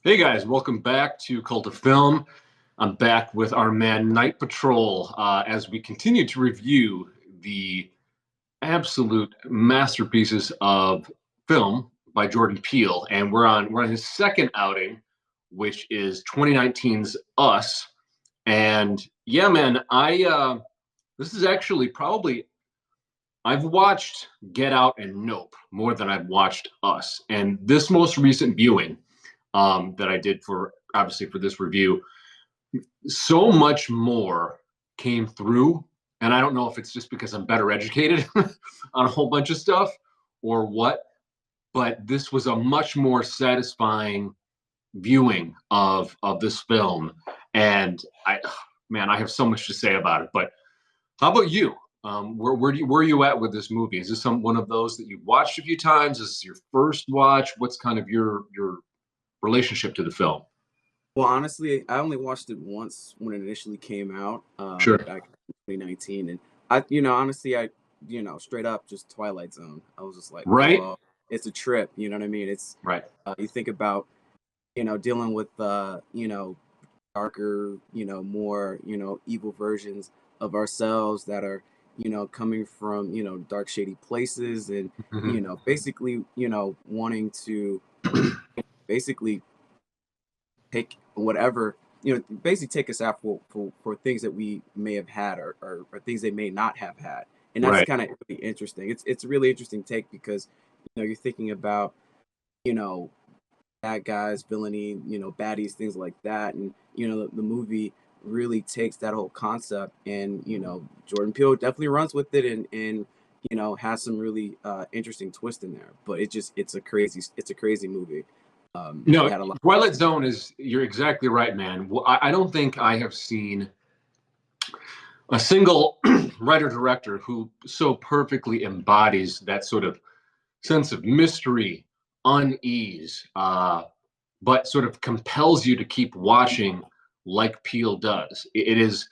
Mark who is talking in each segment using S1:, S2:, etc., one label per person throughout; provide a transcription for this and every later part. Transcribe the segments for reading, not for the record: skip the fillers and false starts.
S1: Hey guys, welcome back to Cult of Film. I'm back with our man Nite Patrol as we continue to review the absolute masterpieces of film by Jordan Peele, and we're on his second outing, which is 2019's Us. And yeah, man, I this is actually probably I've watched Get Out and Nope more than I've watched Us, and this most recent viewing that I did for obviously for this review, so much more came through. And I don't know if it's just because I'm better educated on a whole bunch of stuff or what, but this was a much more satisfying viewing of this film. And man, I have so much to say about it. But how about you? Where are you at with this movie? Is this one of those that you've watched a few times? Is this your first watch? What's kind of your relationship to the film?
S2: Well, honestly, I only watched it once when it initially came out,
S1: Sure.
S2: back in 2019, and honestly, straight up just Twilight Zone. I was just like,
S1: Right?
S2: oh, it's a trip. You know what I mean? It's
S1: Right.
S2: you think about dealing with darker, more evil versions of ourselves that are coming from dark shady places, and
S1: Mhm.
S2: basically wanting to basically take whatever basically take us out for things that we may have had, or things they may not have had. And that's
S1: Right.
S2: kind of really interesting. It's a really interesting take because you're thinking about you know bad guys, villainy, baddies, things like that. And the movie really takes that whole concept, and Jordan Peele definitely runs with it, and has some really interesting twist in there. But it's a crazy movie. It
S1: No,
S2: had a lot.
S1: Twilight Zone is, you're exactly right, man. Well, I don't think I have seen a single writer director who so perfectly embodies that sort of sense of mystery, unease, but sort of compels you to keep watching like Peele does. It is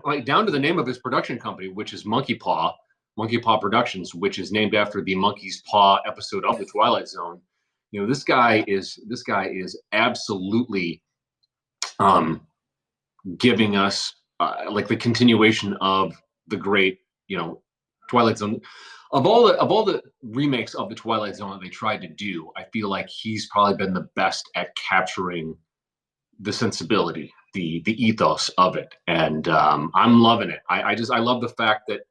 S1: like down to the name of his production company, which is Monkey Paw Productions, which is named after the Monkey's Paw episode of the Twilight Zone. This guy is absolutely um, giving us like the continuation of the great, Twilight Zone. Of all the remakes of the Twilight Zone that they tried to do, I feel like he's probably been the best at capturing the sensibility, the ethos of it, and I'm loving it. I love the fact that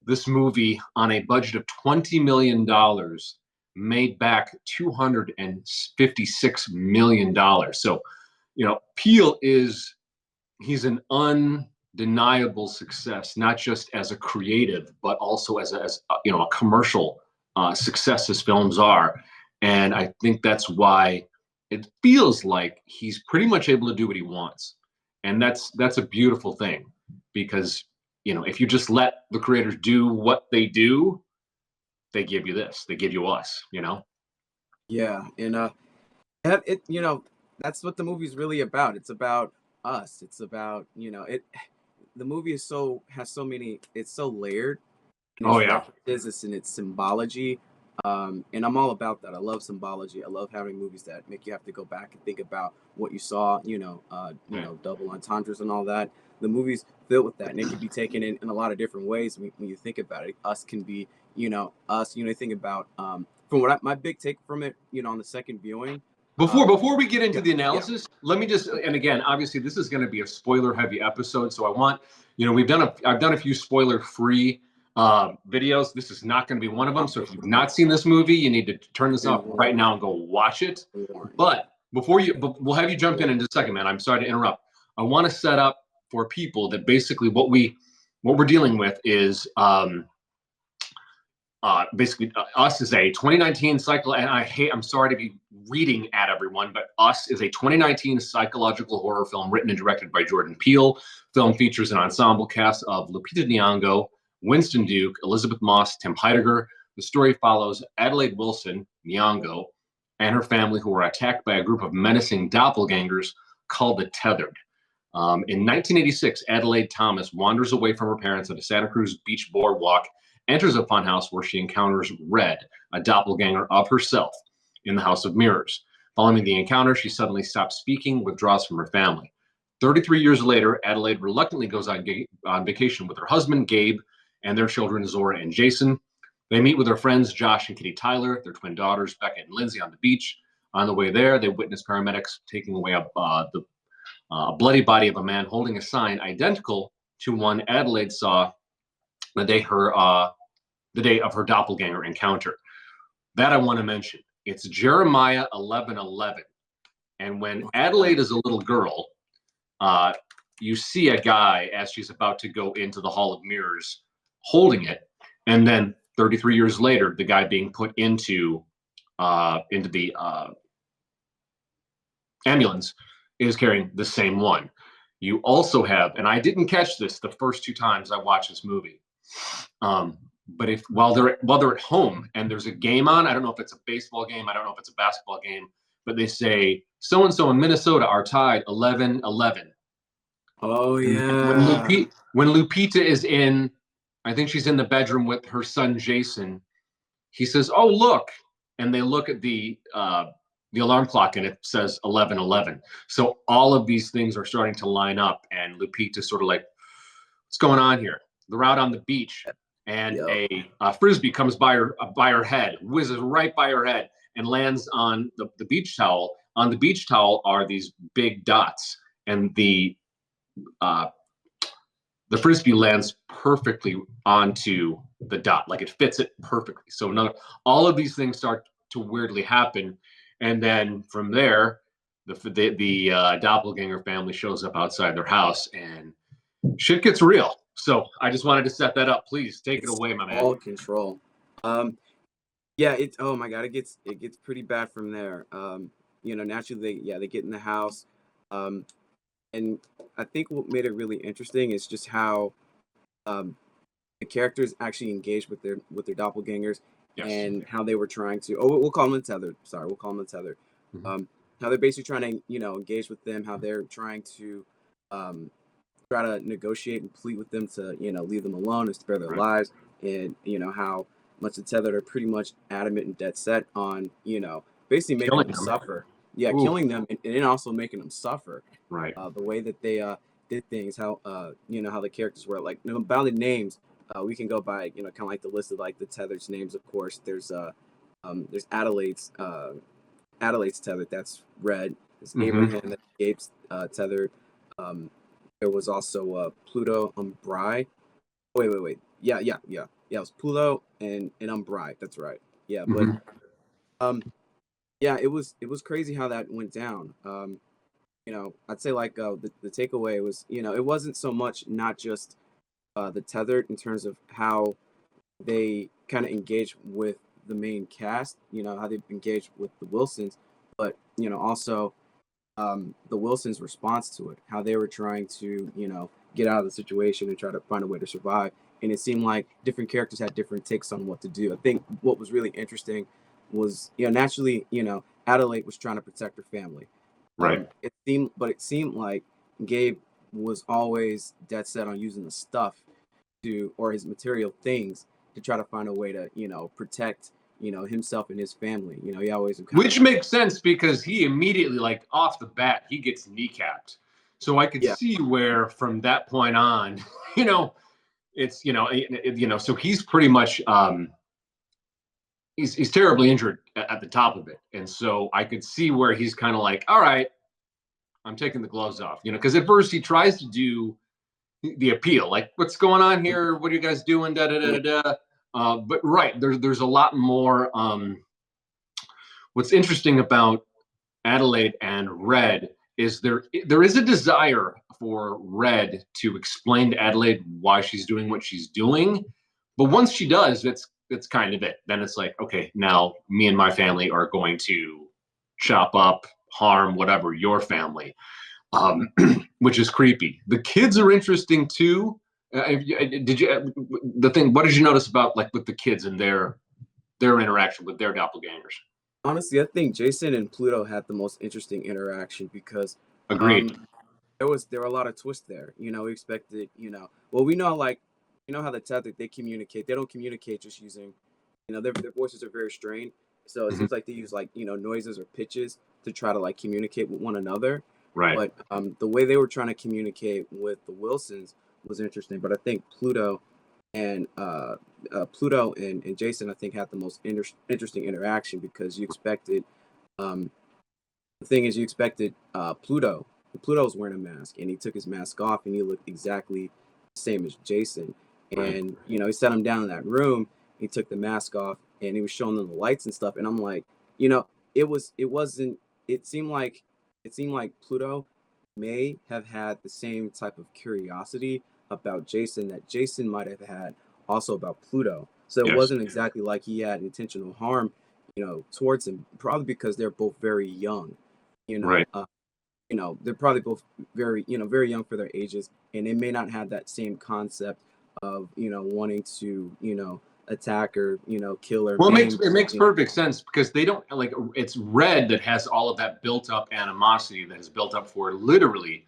S1: this movie, on a budget of $20 million, made back $256 million. So, Peel is he's an undeniable success, not just as a creative, but also as a commercial success his films are. And I think that's why it feels like he's pretty much able to do what he wants, and that's a beautiful thing because if you just let the creators do what they do, they give you this, they give you us.
S2: Yeah, and that's what the movie's really about. It's about us. It's about it. The movie has so many. It's so layered in
S1: Oh
S2: its
S1: yeah.
S2: references, it's in its symbology. And I'm all about that. I love symbology. I love having movies that make you have to go back and think about what you saw.
S1: Yeah.
S2: Double entendres and all that. The movie's filled with that, and it can be taken in a lot of different ways when you think about it. Us can be, us. Think about from my big take from it. On the second viewing.
S1: Before we get into
S2: Yeah,
S1: the
S2: yeah,
S1: analysis, let me just, and again, obviously this is going to be a spoiler heavy episode, so I want, I've done a few spoiler free videos. This is not going to be one of them. So if you've not seen this movie, you need to turn this off right now and go watch it. But we'll have you jump in just a second, man. I'm sorry to interrupt. I want to set up for people that basically what we're dealing with is basically Us is a 2019 cycle, and I'm sorry to be reading at everyone, but Us is a 2019 psychological horror film written and directed by Jordan Peele. Film features an ensemble cast of Lupita Nyong'o, Winston Duke, Elizabeth Moss, Tim Heidecker. The story follows Adelaide Wilson, Nyong'o, and her family, who are attacked by a group of menacing doppelgangers called the Tethered. In 1986, Adelaide Thomas wanders away from her parents at a Santa Cruz beach boardwalk, enters a funhouse where she encounters Red, a doppelganger of herself, in the House of Mirrors. Following the encounter, she suddenly stops speaking, withdraws from her family. 33 years later, Adelaide reluctantly goes on vacation with her husband, Gabe, and their children, Zora and Jason. They meet with their friends, Josh and Kitty Tyler, their twin daughters, Becca and Lindsay, on the beach. On the way there, they witness paramedics taking away the bloody body of a man holding a sign identical to one Adelaide saw the day of her doppelganger encounter. That I want to mention. It's Jeremiah 11:11, and when Adelaide is a little girl, you see a guy as she's about to go into the Hall of Mirrors holding it, and then 33 years later, the guy being put into the ambulance is carrying the same one. You also have, and I didn't catch this the first two times I watched this movie, but if while they're at home and there's a game on, I don't know if it's a baseball game, I don't know if it's a basketball game, but they say so and so in Minnesota are tied 11-11.
S2: Oh
S1: When
S2: yeah.
S1: Lupita is in, I think she's in the bedroom with her son Jason. He says, "Oh look," and they look at the alarm clock and it says 11:11. So all of these things are starting to line up, and Lupita's sort of like, "What's going on here?" They're out on the beach, and
S2: Yep.
S1: a frisbee comes by her head, whizzes right by her head, and lands on the beach towel. On the beach towel are these big dots, and uh, the frisbee lands perfectly onto the dot, like it fits it perfectly. So all of these things start to weirdly happen, and then from there, the doppelganger family shows up outside their house, and shit gets real. So I just wanted to set that up. Please take it
S2: It's
S1: away, my man.
S2: all control. Yeah, it's oh my god, it gets pretty bad from there. Naturally they get in the house. Um, and I think what made it really interesting is just how um the characters actually engaged with their doppelgangers,
S1: Yes.
S2: and how they were trying to we'll call them untethered. Sorry, we'll call them untethered.
S1: Mm-hmm.
S2: How they're basically trying to engage with them, how they're trying to um try to negotiate and plead with them to leave them alone and spare their
S1: Right.
S2: lives, and how much the tethered are pretty much adamant and dead set on basically making
S1: Killing
S2: them
S1: them.
S2: suffer. Yeah,
S1: Ooh.
S2: killing them, and then also making them suffer.
S1: Right.
S2: The way that they did things, how how the characters were like about the names. We can go by kind of like the list of like the tethered's names. Of course, there's Adelaide's tethered. That's Red. There's
S1: Mm-hmm.
S2: Abraham. That's Gabe's tethered. Um, there was also Pluto Umbrai. Wait. Yeah. It was Pluto and Umbrai. That's right. Yeah, but
S1: Mm-hmm.
S2: um, yeah, it was crazy how that went down. I'd say like the takeaway was it wasn't so much not just the tethered in terms of how they kind of engage with the main cast, how they engage with the Wilsons, but also the Wilsons' response to it, how they were trying to get out of the situation and try to find a way to survive. And it seemed like different characters had different takes on what to do. I think what was really interesting was naturally Adelaide was trying to protect her family.
S1: Right.
S2: It seemed like Gabe was always dead set on using the stuff or his material things to try to find a way to protect himself and his family. He always
S1: Which makes sense because he immediately, like off the bat, he gets kneecapped. So I could
S2: yeah
S1: see where from that point on, you know, it's so he's pretty much he's terribly injured at the top of it, and so I could see where he's kind of like, all right, I'm taking the gloves off, because at first he tries to do the appeal, like, what's going on here? What are you guys doing? Da da da da. Da. But right, there's a lot more. What's interesting about Adelaide and Red is there is a desire for Red to explain to Adelaide why she's doing what she's doing, but once she does, that's kind of it. Then it's like, okay, now me and my family are going to chop up, harm, whatever, your family, which is creepy. The kids are interesting too. What did you notice about like with the kids and their interaction with their doppelgangers?
S2: Honestly, I think Jason and Pluto had the most interesting interaction because
S1: Agreed.
S2: um, there were a lot of twists there. We expected, well, we know like how the tethered they communicate. They don't communicate just using, their voices are very strained. So it
S1: Mhm.
S2: seems like they use like noises or pitches. to try to like communicate with one another.
S1: Right.
S2: But the way they were trying to communicate with the Wilsons was interesting. But I think and Pluto and Jason, I think, had the most interesting interaction because you expected um, the thing is, you expected Pluto. Pluto was wearing a mask, and he took his mask off, and he looked exactly the same as Jason.
S1: Right.
S2: And he set him down in that room. He took the mask off, and he was showing them the lights and stuff. And I'm like, it wasn't. It seemed like Pluto may have had the same type of curiosity about Jason that Jason might have had also about Pluto. So it
S1: Yes.
S2: wasn't exactly like he had intentional harm, towards him. Probably because they're both very young you
S1: Right.
S2: know uh, they're probably both very young for their ages, and they may not have that same concept of wanting to attack or kill or
S1: Well,
S2: maim.
S1: it makes perfect sense because they don't like it's Red that has all of that built up animosity that has built up for literally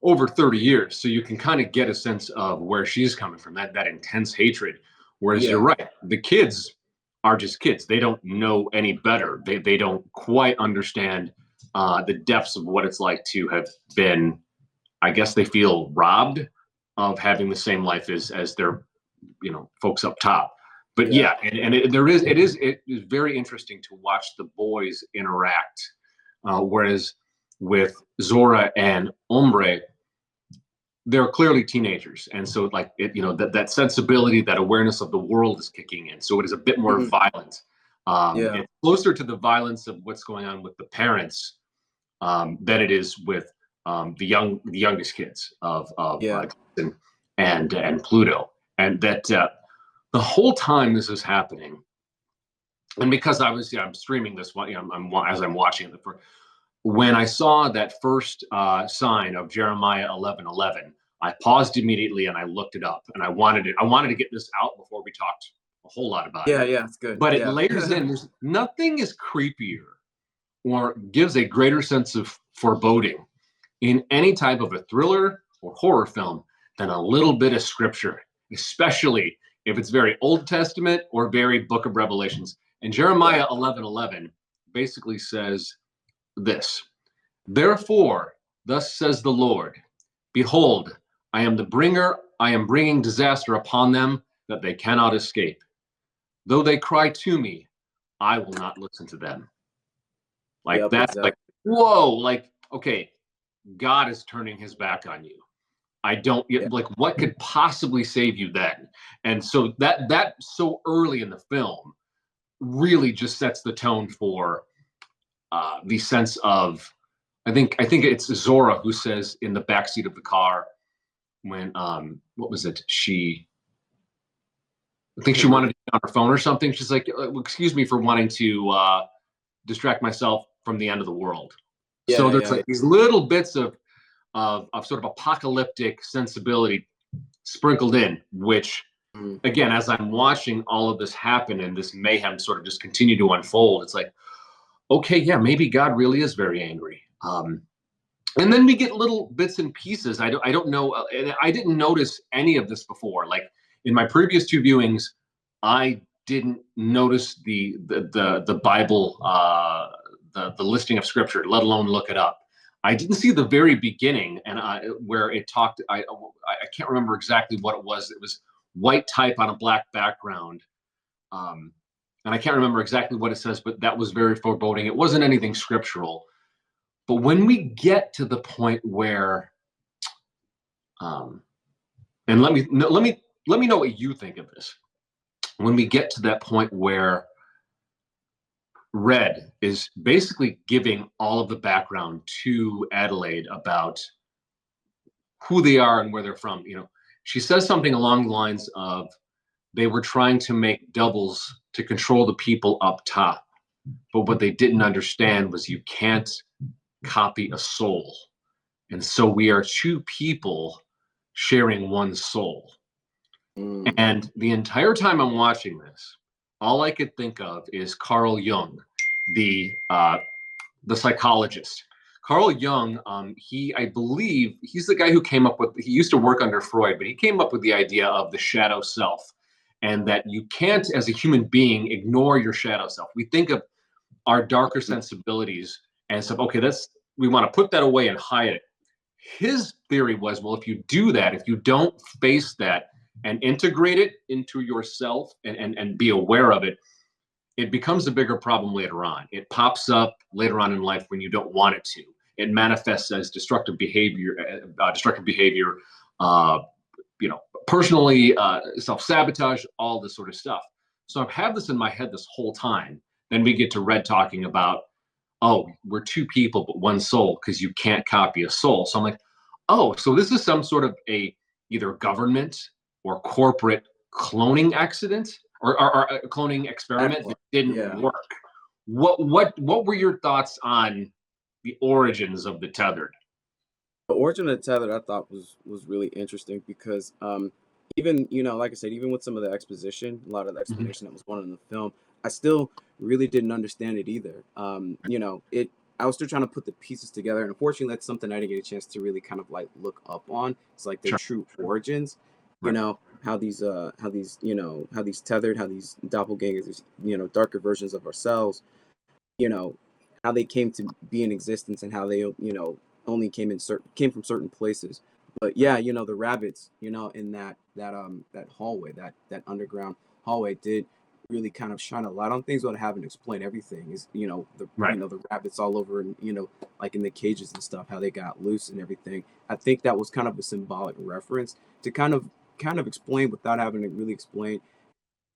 S1: over 30 years. So you can kind of get a sense of where she's coming from, that intense hatred. Whereas you're
S2: Yeah.
S1: right, the kids are just kids. They don't know any better. They don't quite understand the depths of what it's like to have been, I guess they feel robbed of having the same life as their, folks up top. But
S2: Yeah.
S1: yeah, it is very interesting to watch the boys interact. Whereas with Zora and Ombre, they're clearly teenagers, and so like that sensibility, that awareness of the world is kicking in, so it is a bit more
S2: Mhm.
S1: violent.
S2: Yeah.
S1: It's closer to the violence of what's going on with the parents than it is with the youngest kids of
S2: Yeah.
S1: Jason and Pluto, and that the whole time this is happening, and because I'm streaming this one, as I'm watching it, when I saw that first sign of Jeremiah 11:11, I paused immediately and I looked it up, and I wanted to get this out before we talked a whole lot about
S2: Yeah.
S1: it.
S2: Yeah. It's good.
S1: But it
S2: Yeah.
S1: layers in. There's nothing is creepier or gives a greater sense of foreboding in any type of a thriller or horror film than a little bit of scripture, especially if it's very Old Testament or very Book of Revelations. And
S2: Yeah.
S1: Jeremiah 11:11 basically says this: Therefore, thus says the Lord, behold, I am bringing disaster upon them that they cannot escape. Though they cry to me, I will not listen to them. Like
S2: Yep.
S1: that's like,
S2: Exactly.
S1: whoa, like, okay, God is turning his back on you. I don't
S2: Yeah.
S1: like what could possibly save you then. And so that so early in the film really just sets the tone for the sense of I think it's Zora who says in the backseat of the car when what was it? I think she wanted to be on her phone or something. She's like, excuse me for wanting to distract myself from the end of the world. So
S2: Yeah.
S1: there's
S2: Yeah.
S1: like these little bits of sort of apocalyptic sensibility sprinkled in, which
S2: Mhm.
S1: again, as I'm watching all of this happen and this mayhem sort of just continue to unfold, it's like, okay, yeah, maybe God really is very angry. And then we get little bits and pieces. I don't know, and I didn't notice any of this before. Like in my previous two viewings, I didn't notice the Bible, the listing of scripture, let alone look it up. I didn't see the very beginning, and where it talked. I can't remember exactly what it was. It was white type on a black background, um, and I can't remember exactly what it says. But that was very foreboding. It wasn't anything scriptural. But when we get to the point where, um, and let me know what you think of this. When we get to that point where Red is basically giving all of the background to Adelaide about who they are and where they're from, she says something along the lines of they were trying to make doubles to control the people up top, but what they didn't understand was you can't copy a soul. And so we are two people sharing one soul.
S2: Mm.
S1: And the entire time I'm watching this, all I could think of is Carl Jung, the psychologist. Carl Jung, I believe he's the guy who came up with. He used to work under Freud, but he came up with the idea of the shadow self, and that you can't, as a human being, ignore your shadow self. We think of our darker sensibilities and said, okay, we want to put that away and hide it. His theory was, well, if you do that, if you don't face that and integrate it into yourself and be aware of it, it becomes a bigger problem later on. It pops up later on in life when you don't want it to. It manifests as destructive behavior, uh, personally, self-sabotage, all this sort of stuff. So I've had this in my head this whole time. Then we get to Red talking about, oh, we're two people but one soul because you can't copy a soul. So I'm like, oh, so this is some sort of a either government or corporate cloning accident or a cloning experiment that didn't
S2: Yeah.
S1: work. What were your thoughts on the origins of the tethered?
S2: The origin of the tether I thought was really interesting because even like I said, even with some of the exposition, a lot of the
S1: Mhm.
S2: explanation that was going on in the film, I still really didn't understand it either. It I was still trying to put the pieces together, and unfortunately, that's something I didn't get a chance to really kind of like look up on. It's like their
S1: Sure.
S2: true origins.
S1: Right.
S2: How these tethered, how these doppelgangers, these darker versions of ourselves, you know, how they came to be in existence and how they, only came from certain places. But yeah, the rabbits, in that hallway, that underground hallway did really kind of shine a light on things without having to explain everything. Is
S1: Right.
S2: the rabbits all over and like in the cages and stuff, how they got loose and everything. I think that was kind of a symbolic reference to kind of explain without having to really explain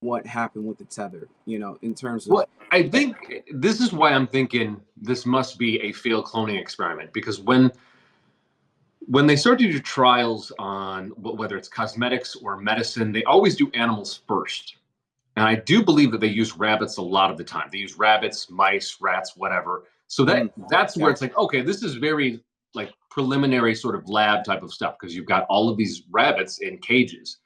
S2: what happened with the tether, in terms of
S1: Well, I think this is why I'm thinking this must be a failed cloning experiment because when they start to do trials on whether it's cosmetics or medicine, they always do animals first. And I do believe that they use rabbits a lot of the time. They use rabbits, mice, rats, whatever. So
S2: mm,
S1: that's where it's
S2: gotcha.
S1: like, okay, this is very like preliminary sort of lab type of stuff because you've got all of these rabbits in cages.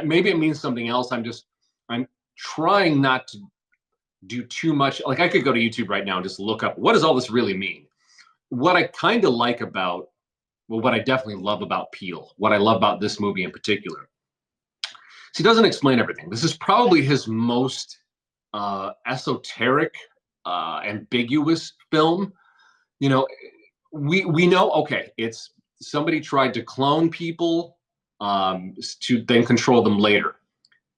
S1: Maybe it means something else. I'm trying not to do too much. Like I could go to YouTube right now and just look up what does all this really mean. What I kind of like about, well, what I definitely love about Peele, what I love about this movie in particular, he doesn't explain everything. This is probably his most esoteric, ambiguous film. You know, we know okay, it's somebody tried to clone people to then control them later.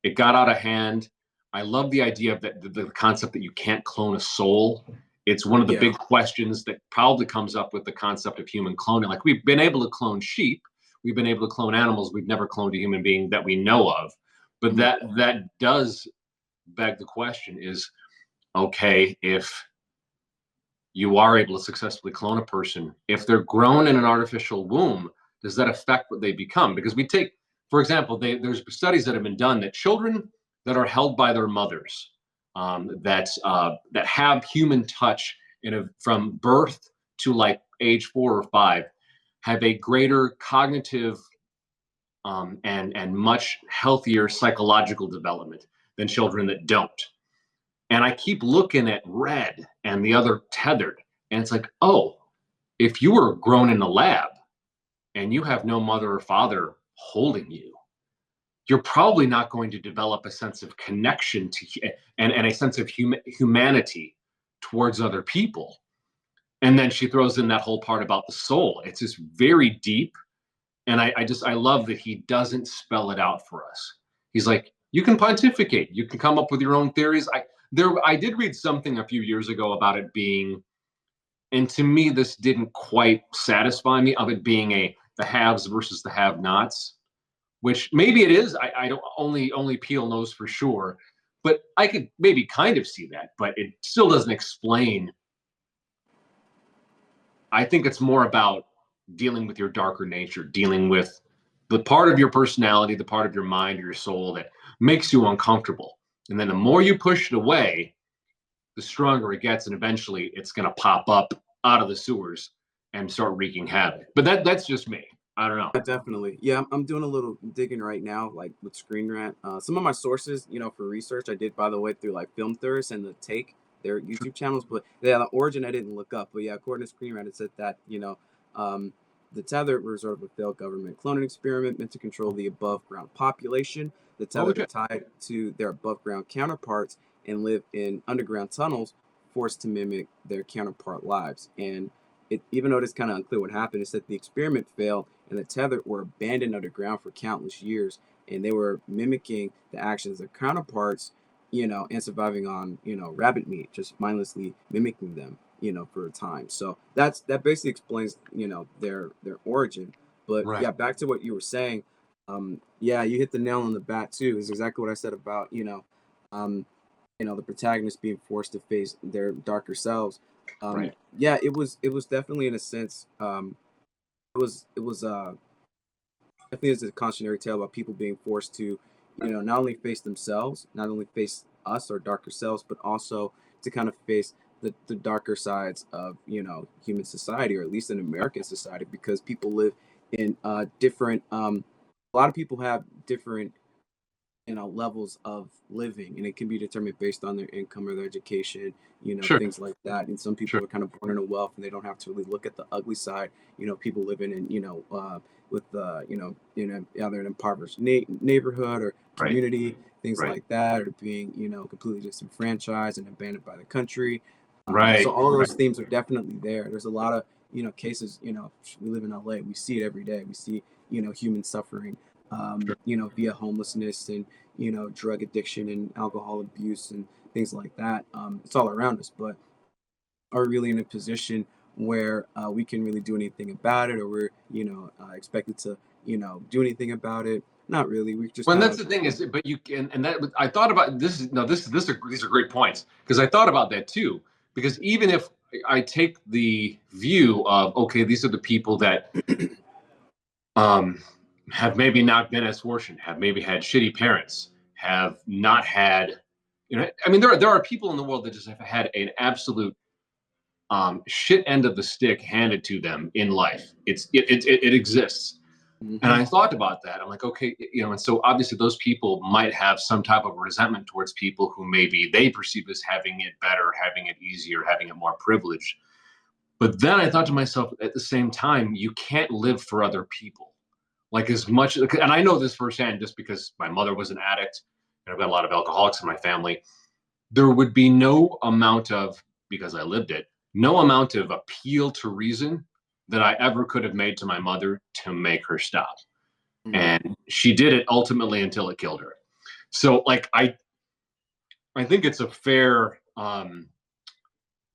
S1: It got out of hand. I love the idea of that the concept that you can't clone a soul. It's one of the
S2: Yeah.
S1: big questions that probably comes up with the concept of human cloning. Like we've been able to clone sheep, we've been able to clone animals, we've never cloned a human being that we know of. But
S2: Mhm.
S1: that does beg the question: is okay if you are able to successfully clone a person, if they're grown in an artificial womb, does that affect what they become? Because we take, for example, there's studies that have been done that children that are held by their mothers, that have human touch from birth to like age 4 or 5, have a greater cognitive and much healthier psychological development than children that don't. And I keep looking at Red and the other tethered, and it's like, oh, if you were grown in a lab and you have no mother or father holding you, you're probably not going to develop a sense of connection and a sense of humanity towards other people. And then she throws in that whole part about the soul. It's just very deep. And I love that he doesn't spell it out for us. He's like, you can pontificate, you can come up with your own theories. I did read something a few years ago about it being, and to me this didn't quite satisfy me, of it being the haves versus the have-nots, which maybe it is. I don't, only Peel knows for sure, but I could maybe kind of see that, but it still doesn't explain. I think it's more about dealing with your darker nature, dealing with the part of your personality, the part of your mind or your soul that makes you uncomfortable. And then the more you push it away, the stronger it gets, and eventually it's going to pop up out of the sewers and start wreaking havoc. But that's just me. I don't know.
S2: Yeah, definitely. Yeah, I'm doing a little digging right now, like with Screen Rant. Some of my sources, for research, I did, by the way, through like Film Theorists and the Take, their YouTube channels. But yeah, the origin I didn't look up. But yeah, according to Screen Rant, it said that um, the tethered were sort of a failed government cloning experiment meant to control the above ground population. The
S1: Holy
S2: tethered are
S1: shit.
S2: tied to their above ground counterparts and live in underground tunnels forced to mimic their counterpart lives. And even though it's kind of unclear what happened, is that the experiment failed and the tethered were abandoned underground for countless years, and they were mimicking the actions of their counterparts, and surviving on, rabbit meat, just mindlessly mimicking them, for a time. So that basically explains, their origin. But
S1: Right.
S2: yeah, back to what you were saying. Yeah, you hit the nail on the bat too. Is exactly what I said about, um, the protagonist being forced to face their darker selves.
S1: Right.
S2: Yeah, it was definitely in a sense, it was definitely is a cautionary tale about people being forced to, not only face themselves, not only face us, our darker selves, but also to kind of face the darker sides of, human society, or at least in American society, because people live in different. A lot of people have different, levels of living, and it can be determined based on their income or their education,
S1: Sure.
S2: things like that. And some people
S1: Sure.
S2: are kind of born into wealth and they don't have to really look at the ugly side. People living in, with either an impoverished neighborhood or
S1: Right.
S2: community, things
S1: Right.
S2: like that, or being, completely disenfranchised and abandoned by the country. So
S1: Right.
S2: all of
S1: Right.
S2: those themes are definitely there. There's a lot of, cases. We live in LA, we see it every day. We see, human suffering,
S1: Sure.
S2: via homelessness and, drug addiction and alcohol abuse and things like that. It's all around us, but are really in a position where we can really do anything about it, or we're, expected to, do anything about it. Not really. We just
S1: Well, and
S2: kind
S1: that's
S2: of,
S1: the thing is, but you can, and that I thought about this. Is no, this are these are great points because I thought about that too. Because even if I take the view of okay, these are the people that um, have maybe not been as fortunate, have maybe had shitty parents, have not had, I mean, there are people in the world that just have had an absolute shit end of the stick handed to them in life. It exists. And
S2: hmm
S1: I thought about that. I'm like, okay, and so obviously those people might have some type of resentment towards people who maybe they perceive as having it better, having it easier, having it more privileged. But then I thought to myself at the same time, you can't live for other people. Like as much, and I know this firsthand just because my mother was an addict and I've got a lot of alcoholics in my family. There would be no amount of, because I lived it, no amount of appeal to reason that I ever could have made to my mother to make her stop. And she did it ultimately until it killed her. So like I think it's a fair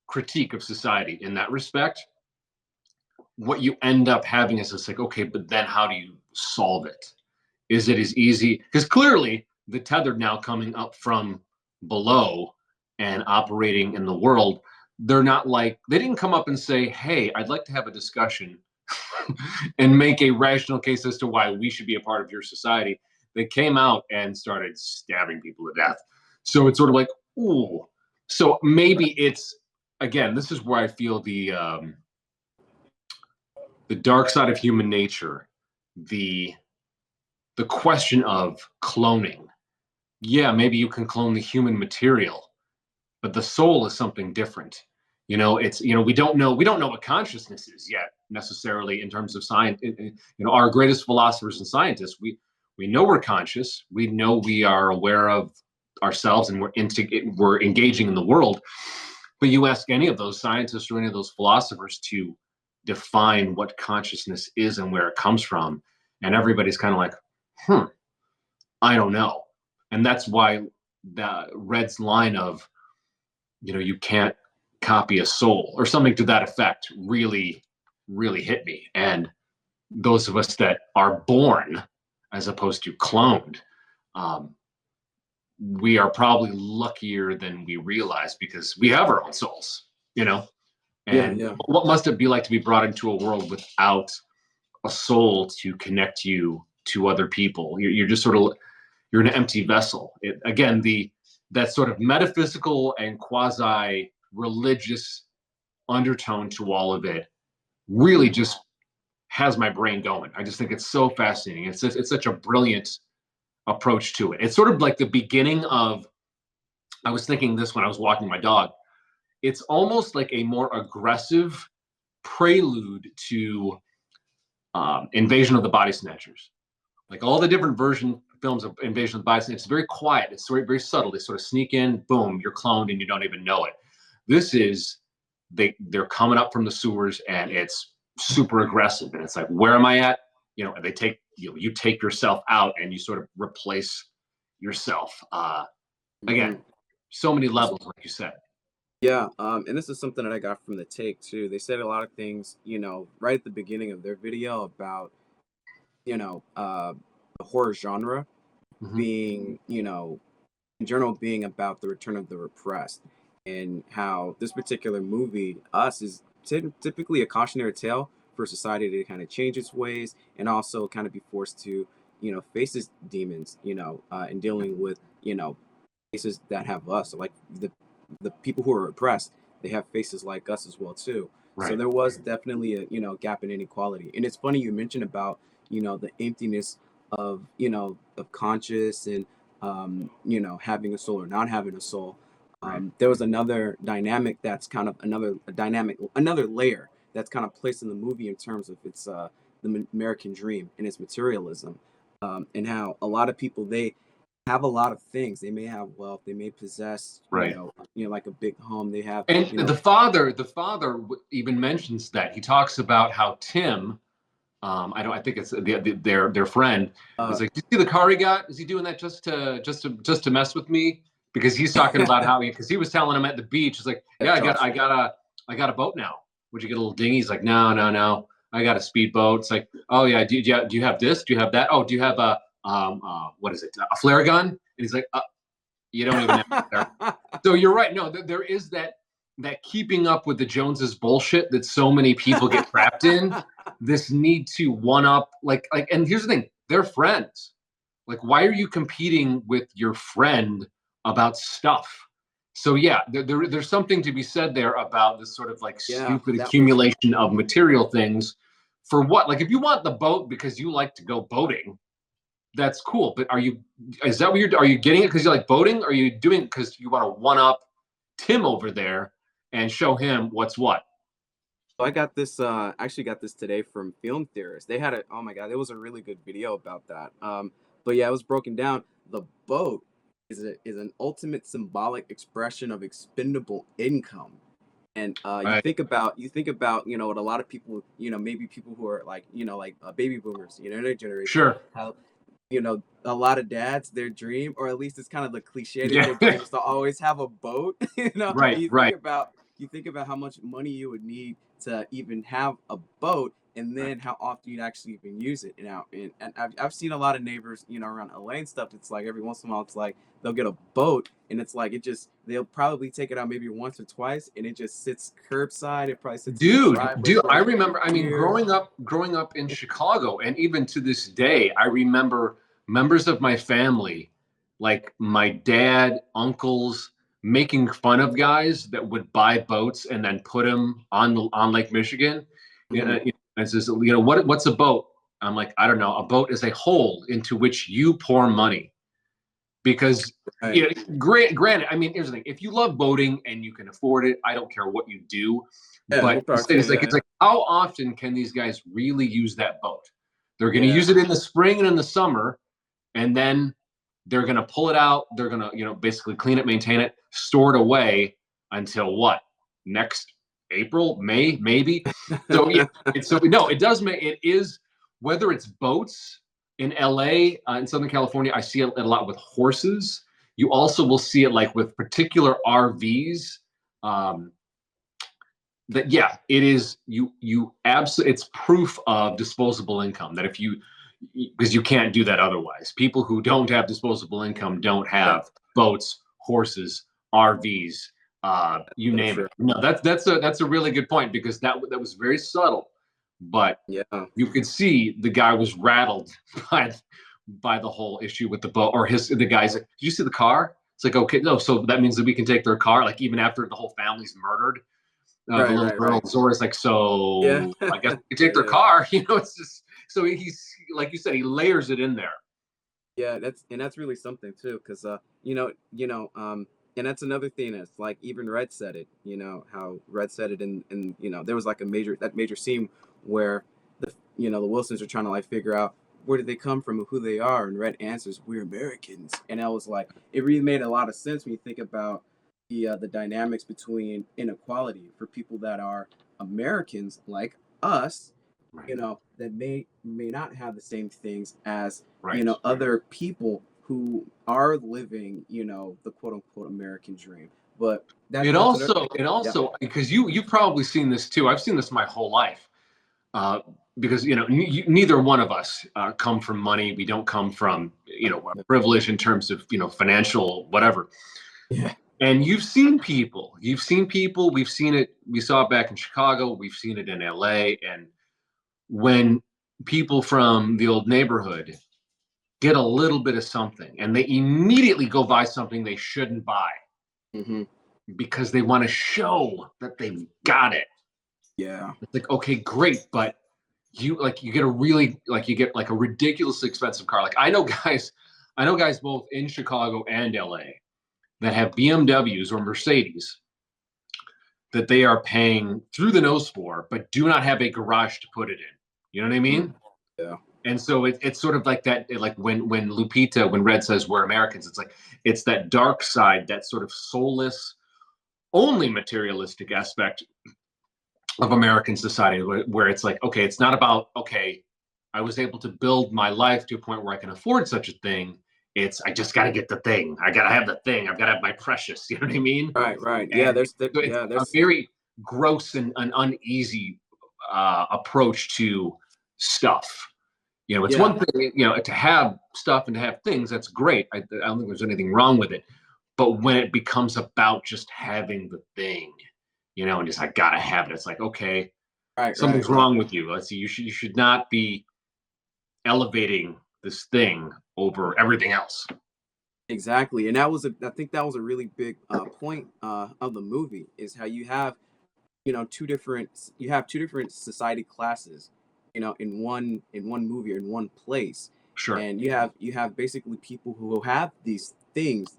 S1: critique of society in that respect. What you end up having is it's like, okay, but then how do you solve it? Is it as easy? Because clearly the tethered now coming up from below and operating in the world, they're not like, they didn't come up and say, hey, I'd like to have a discussion and make a rational case as to why we should be a part of your society. They came out and started stabbing people to death. So it's sort of like, ooh. So maybe it's, again, this is where I feel the dark side of human nature, the the question of cloning. Yeah, maybe you can clone the human material, but the soul is something different. It's we don't know what consciousness is yet necessarily in terms of science. Our greatest philosophers and scientists, we know we're conscious, we know we are aware of ourselves, and we're engaging in the world. But you ask any of those scientists or any of those philosophers to define what consciousness is and where it comes from, and everybody's kind of like, I don't know. And that's why the Red's line of, you can't copy a soul or something to that effect really, really hit me. And those of us that are born as opposed to cloned, um, we are probably luckier than we realize because we have our own souls, you know?
S2: yeah,
S1: And
S2: yeah.
S1: what must it be like to be brought into a world without a soul to connect you to other people? You're just sort of, you're an empty vessel. Again, that sort of metaphysical and quasi religious undertone to all of it really just has my brain going. I just think it's so fascinating. It's such a brilliant approach to it. It's sort of like the beginning of. I was thinking this when I was walking my dog. It's almost like a more aggressive prelude to Invasion of the Body Snatchers. Like all the different films of Invasion of the Body Snatchers, it's very quiet. It's very, very subtle. They sort of sneak in, boom, you're cloned and you don't even know it. This is they're coming up from the sewers and it's super aggressive. And it's like, where am I at? And they take you take yourself out and you sort of replace yourself. Again,
S2: Mhm.
S1: so many levels, like you said.
S2: Yeah, and this is something that I got from the take too. They said a lot of things, right at the beginning of their video about, you know, uh, the horror genre
S1: Hmm.
S2: being, in general being about the return of the repressed, and how this particular movie, Us, is typically a cautionary tale for society to kind of change its ways and also kind of be forced to, face its demons, and dealing with, faces that have us, like the people who are oppressed, they have faces like us as well too. So
S1: Right.
S2: there was definitely a gap in inequality. And it's funny you mentioned about the emptiness of conscious and having a soul or not having a soul.
S1: Right.
S2: There was another dynamic that's kind of another layer that's kind of placed in the movie in terms of its the American dream and its materialism, and how a lot of people, they have a lot of things. They may have wealth. They may possess,
S1: Right.
S2: like a big home. They have,
S1: And the father even mentions that. He talks about how Tim, I think it's their friend,
S2: uh,
S1: is like, "Do you see the car he got? Is he doing that just to mess with me?" Because he's talking about how because he was telling him at the beach, he's like,
S2: yeah,
S1: "Yeah, I got
S2: Josh.
S1: I got a I got a boat now. Would you get a little dinghy?" He's like, "No, no, no. I got a speedboat." It's like, "Oh yeah, do you have this? Do you have that? Oh, do you have a what is it? A flare gun?" And he's like, "You don't even have a flare." So you're right. No, there is that keeping up with the Joneses bullshit that so many people get trapped in. This need to one up, and here's the thing: they're friends. Like, why are you competing with your friend about stuff? So yeah, there's something to be said there about this sort of like
S2: Yeah,
S1: stupid
S2: that was.
S1: accumulation of material things. For what? Like, if you want the boat because you like to go boating, that's cool. But is that what are you getting it because you like boating? Or are you doing it because you want to one up Tim over there and show him what's what?
S2: So I got this. Actually, got this today from Film Theorist. They had a. Oh my god, it was a really good video about that. But yeah, it was broken down. The boat is an ultimate symbolic expression of expendable income. And
S1: Right.
S2: you think about what a lot of people, maybe people who are like baby boomers, their generation,
S1: Sure.
S2: how a lot of dads, their dream, or at least it's kind of the cliche that
S1: Yeah.
S2: their dream is to always have a boat.
S1: Right. Right.
S2: You think about how much money you would need to even have a boat, and
S1: Right.
S2: then how often you'd actually even use it. And I've seen a lot of neighbors, around LA and stuff. It's like every once in a while, it's like they'll get a boat, and it's like they'll probably take it out maybe once or twice, and it just sits curbside. It probably sits in the driveway
S1: Dude,
S2: for
S1: I
S2: like
S1: remember, I mean,
S2: years.
S1: growing up in Chicago, and even to this day, I remember members of my family, like my dad, uncles, making fun of guys that would buy boats and then put them on Lake Michigan.
S2: Mhm.
S1: And says, what's a boat? I'm like, I don't know. A boat is a hole into which you pour money because
S2: Right.
S1: granted, I mean, here's the thing: if you love boating and you can afford it, I don't care what you do.
S2: Yeah,
S1: But
S2: more power to
S1: it's
S2: you.
S1: like
S2: Yeah,
S1: it's
S2: yeah.
S1: like how often can these guys really use that boat? They're going to
S2: Yeah.
S1: use it in the spring and in the summer, and then they're going to pull it out. They're going to basically clean it, maintain it, store it away until what? Next April, May, maybe. So yeah, so no, it does make it is whether it's boats in LA, in Southern California, I see it a lot with horses. You also will see it like with particular RVs. Um, that yeah, it is you absolutely it's proof of disposable income that if you because you can't do that otherwise. People who don't have disposable income don't
S2: Yeah,
S1: have boats, horses, RVs, you
S2: so
S1: name
S2: true.
S1: it. No, that's a really good point because that was very subtle, but
S2: Yeah.
S1: you could see the guy was rattled by by the whole issue with the boat or the guy's like, "Did you see the car?" It's like, okay, no, so that means that we can take their car, like even after the whole family's murdered. The
S2: Right,
S1: little
S2: right,
S1: girl
S2: right.
S1: Zora's like,
S2: Yeah.
S1: so I guess we can take their
S2: Yeah.
S1: car. It's just so he's like you said, he layers it in there.
S2: Yeah, that's really something too, because and that's another thing that's like even Red said it, how Red said it in there was like major scene where the Wilsons are trying to like figure out where did they come from and who they are, and Red answers, "We're Americans," and I was like, it really made a lot of sense when you think about the dynamics between inequality for people that are Americans like us,
S1: Right.
S2: that may not have the same things as,
S1: Right.
S2: other people who are living, the quote unquote American dream. But that's another thing.
S1: It
S2: Yeah.
S1: also because you've probably seen this too. I've seen this my whole life. Uh, because neither one of us come from money. We don't come from privilege in terms of financial whatever.
S2: Yeah.
S1: And you've seen people. We've seen it. We saw it back in Chicago. We've seen it in LA. And when people from the old neighborhood get a little bit of something, and they immediately go buy something they shouldn't buy
S2: Hmm.
S1: because they want to show that they've got it.
S2: Yeah.
S1: It's like, okay, great, but you get a really you get like a ridiculously expensive car. Like I know guys both in Chicago and LA that have BMWs or Mercedes that they are paying through the nose for, but do not have a garage to put it in. You know what I
S2: Mm.
S1: mean?
S2: Yeah.
S1: And so it's sort of like that, like when Red says we're Americans, it's like it's that dark side, that sort of soulless, only materialistic aspect of American society, where it's like, okay, it's not about, okay, I was able to build my life to a point where I can afford such a thing. It's I just got to get the thing. I got to have the thing. I've got to have my precious. You know what I mean?
S2: Right. Right. Yeah.
S1: And so it's a
S2: There's.
S1: very gross and an uneasy approach to stuff. It's
S2: Yeah.
S1: one thing, to have stuff and to have things. That's great. I don't think there's anything wrong with it. But when it becomes about just having the thing, and just I gotta have it, it's like, okay,
S2: Right. Right.
S1: something's wrong with you. Let's see, you should not be elevating this thing over everything else.
S2: Exactly, and I think that was a really big point of the movie is how you have two different society classes, in one movie or in one place,
S1: Sure.
S2: and you have basically people who have these things,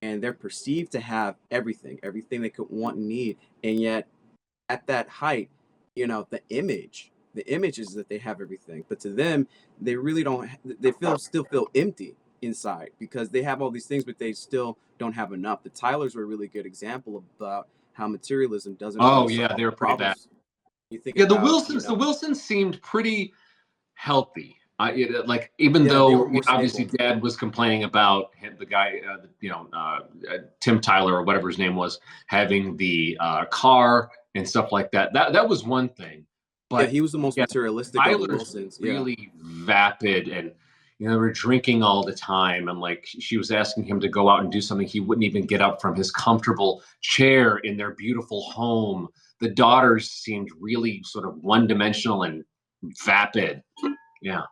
S2: and they're perceived to have everything they could want and need, and yet at that height, the image is that they have everything, but to them, they really don't. They still feel empty inside because they have all these things, but they still don't have enough. The Tylers were a really good example about how materialism doesn't
S1: Oh
S2: always solve
S1: yeah,
S2: all
S1: they were
S2: the
S1: pretty bad.
S2: problems. You think
S1: Yeah,
S2: about,
S1: The Wilsons seemed pretty healthy. Like even
S2: yeah, they were
S1: though
S2: more
S1: obviously
S2: stable.
S1: Dad was complaining about the guy, Tim Tyler or whatever his name was, having the car and stuff like that. That was one thing,
S2: Yeah,
S1: but
S2: he was the most
S1: yeah,
S2: materialistic of the
S1: Tyler's
S2: Wilsons. Yeah.
S1: really vapid, and they were drinking all the time, and like she was asking him to go out and do something, he wouldn't even get up from his comfortable chair in their beautiful home. The daughters seemed really sort of one-dimensional and vapid. Yeah.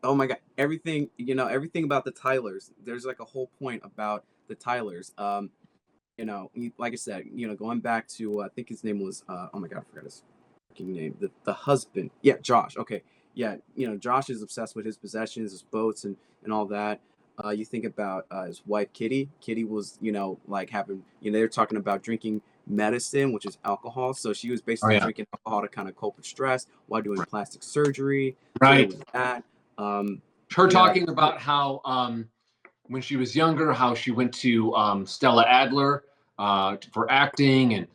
S2: Oh my god, everything, everything about the Tylers. There's like a whole point about the Tylers. Like I said, going back to I think his name was oh my god, I forgot his fucking name. The husband. Yeah, Josh. Okay. Yeah, Josh is obsessed with his possessions, his boats and all that. You think about his wife Kitty. Kitty was, like having, they're talking about drinking medicine, which is alcohol. So she was
S1: Oh
S2: basically
S1: yeah.
S2: drinking alcohol to kind of cope with stress while doing plastic surgery. So there
S1: Right.
S2: was that.
S1: Her
S2: You have
S1: talking about how when she was younger, how she went to Stella Adler for acting, and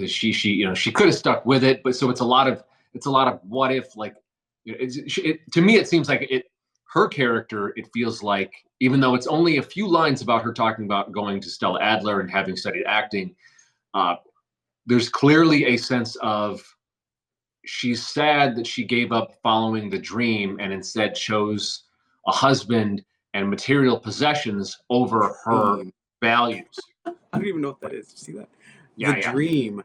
S1: she could have stuck with it, but so it's a lot of what if, like, to me it seems like her character, it feels like, even though it's only a few lines about her talking about going to Stella Adler and having studied acting, uh, there's clearly a sense of she's sad that she gave up following the dream and instead chose a husband and material possessions over her
S2: dream.
S1: values.
S2: I don't even know what that is. You see that? The
S1: Yeah, yeah.
S2: dream.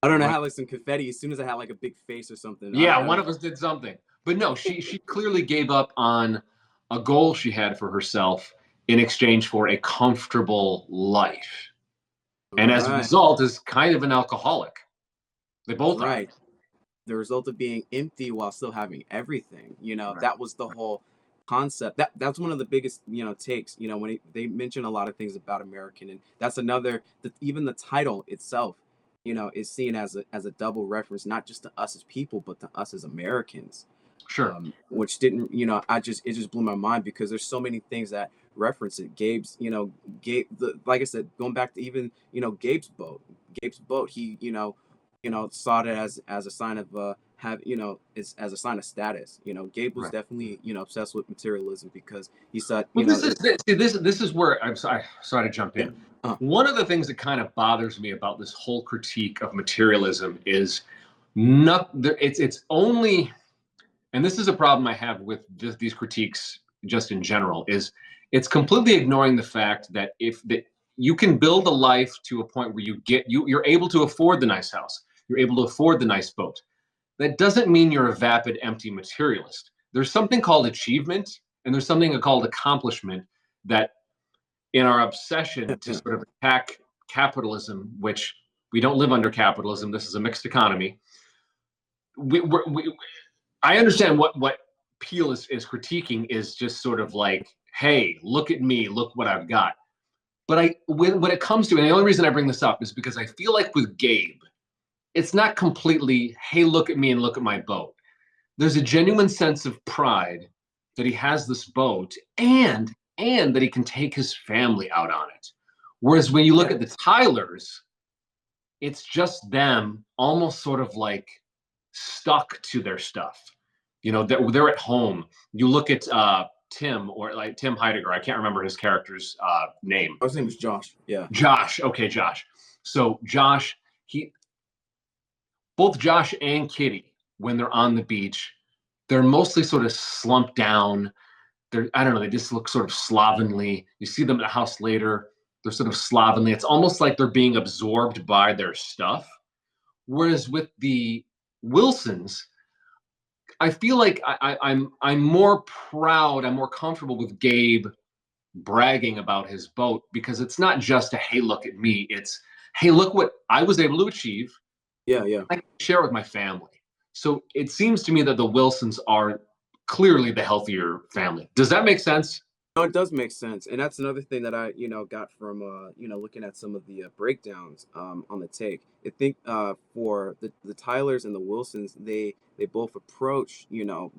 S2: I don't know. I
S1: Right.
S2: had like some confetti as soon as I had like a big face or something.
S1: Yeah, one of us did something. But no, she clearly gave up on a goal she had for herself in exchange for a comfortable life. And as a
S2: Right.
S1: result is kind of an alcoholic. They both are.
S2: Right. The result of being empty while still having everything.
S1: Right.
S2: That was the whole concept. That's one of the biggest, takes. When they mention a lot of things about American, and that's another. Even the title itself, is seen as a double reference, not just to us as people, but to us as Americans.
S1: Sure.
S2: Which didn't, it just blew my mind because there's so many things that reference it. Gabe's, Gabe, like I said, going back to even, Gabe's boat. Gabe's boat. He, saw it as a sign of as a sign of status. Gabe was
S1: Right.
S2: definitely, obsessed with materialism because he saw,
S1: Well, this is where I'm sorry to jump
S2: yeah,
S1: in.
S2: uh,
S1: One of the things that kind of bothers me about this whole critique of materialism is not there. It's only, and this is a problem I have with these critiques just in general, is it's completely ignoring the fact that if that you can build a life to a point where you're able to afford the nice house, you're able to afford the nice boat. That doesn't mean you're a vapid, empty materialist. There's something called achievement, and there's something called accomplishment that, in our obsession to
S2: yeah,
S1: sort of attack capitalism, which we don't live under capitalism, this is a mixed economy. We I understand what Peele is critiquing is just sort of like, hey, look at me, look what I've got. But when it comes to, and the only reason I bring this up is because I feel like with Gabe, it's not completely, hey, look at me and look at my boat. There's a genuine sense of pride that he has this boat and that he can take his family out on it. Whereas when you look
S2: yeah,
S1: at the Tylers, it's just them almost sort of like stuck to their stuff. They're at home. You look at Tim, or like Tim Heidegger. I can't remember his character's name.
S2: his name was Josh. Yeah,
S1: Josh. Okay, Josh. So Josh, he both Josh and Kitty, when they're on the beach, they're mostly sort of slumped down. I don't know, they just look sort of slovenly. You see them at the house later, they're sort of slovenly. It's almost like they're being absorbed by their stuff. Whereas with the Wilsons, I feel like I'm more proud, I'm more comfortable with Gabe bragging about his boat because it's not just a hey, look at me. It's hey, look what I was able to achieve.
S2: yeah, yeah.
S1: I can share with my family. So it seems to me that the Wilsons are clearly the healthier family. Does that make sense?
S2: No, it does make sense, and that's another thing that I, got from, looking at some of the breakdowns on the take. I think for the Tylers and the Wilsons, they both approach,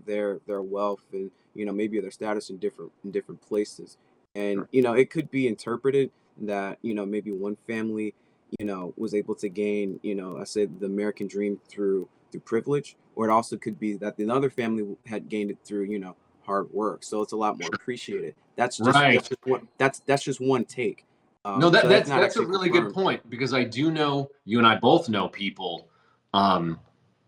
S2: their wealth and maybe their status in different places, and
S1: Sure.
S2: it could be interpreted that maybe one family was able to gain I said the American dream through privilege, or it also could be that another family had gained it through hard work, so it's a lot more appreciated. That's just
S1: Right.
S2: that's just one that's just one take.
S1: No,
S2: So that's not
S1: that's a
S2: actually
S1: really good
S2: confirmed.
S1: point because I do know you and I both know people, um,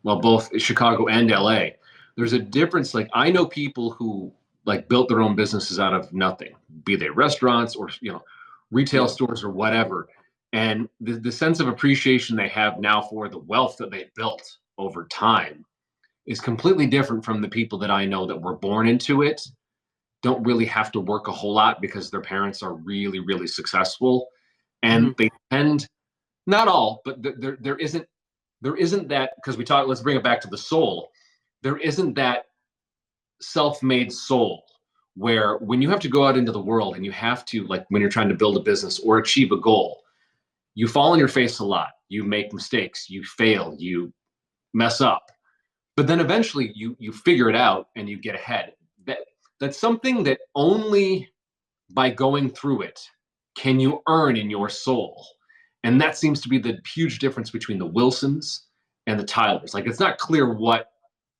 S1: well, both Chicago and LA. There's a difference. Like I know people who like built their own businesses out of nothing, be they restaurants or retail
S2: Yeah.
S1: stores or whatever. And the sense of appreciation they have now for the wealth that they built over time is completely different from the people that I know that were born into it, don't really have to work a whole lot because their parents are really, really successful. And
S2: Hmm.
S1: they tend, not all, but there isn't that, because let's bring it back to the soul. There isn't that self-made soul where when you have to go out into the world and you have to, like when you're trying to build a business or achieve a goal, you fall on your face a lot. You make mistakes, you fail, you mess up. But then eventually you figure it out and you get ahead. That that's something that only by going through it can you earn in your soul. And that seems to be the huge difference between the Wilsons and the Tylers. Like it's not clear what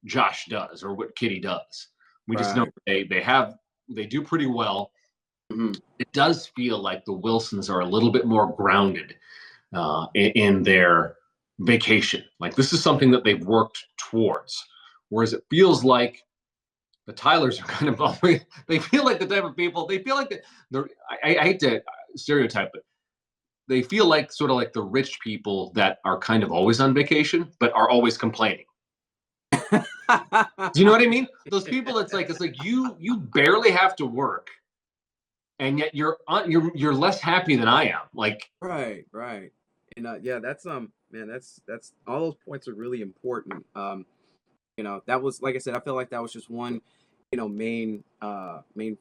S1: Josh does or what Kitty does. We just know
S2: Right.
S1: they do pretty well.
S2: Hmm.
S1: It does feel like the Wilsons are a little bit more grounded in their vacation. Like this is something that they've worked towards. Whereas it feels like the Tylers are kind of always, they feel like the type of people, they feel like they're, I hate to stereotype it. They feel like sort of like the rich people that are kind of always on vacation, but are always complaining. Do you know what I mean? Those people, it's like you barely have to work, and yet you're less happy than I am. Like,
S2: Right, right. And yeah, that's man, that's all those points are really important. That was, like I said, I feel like that was just one, main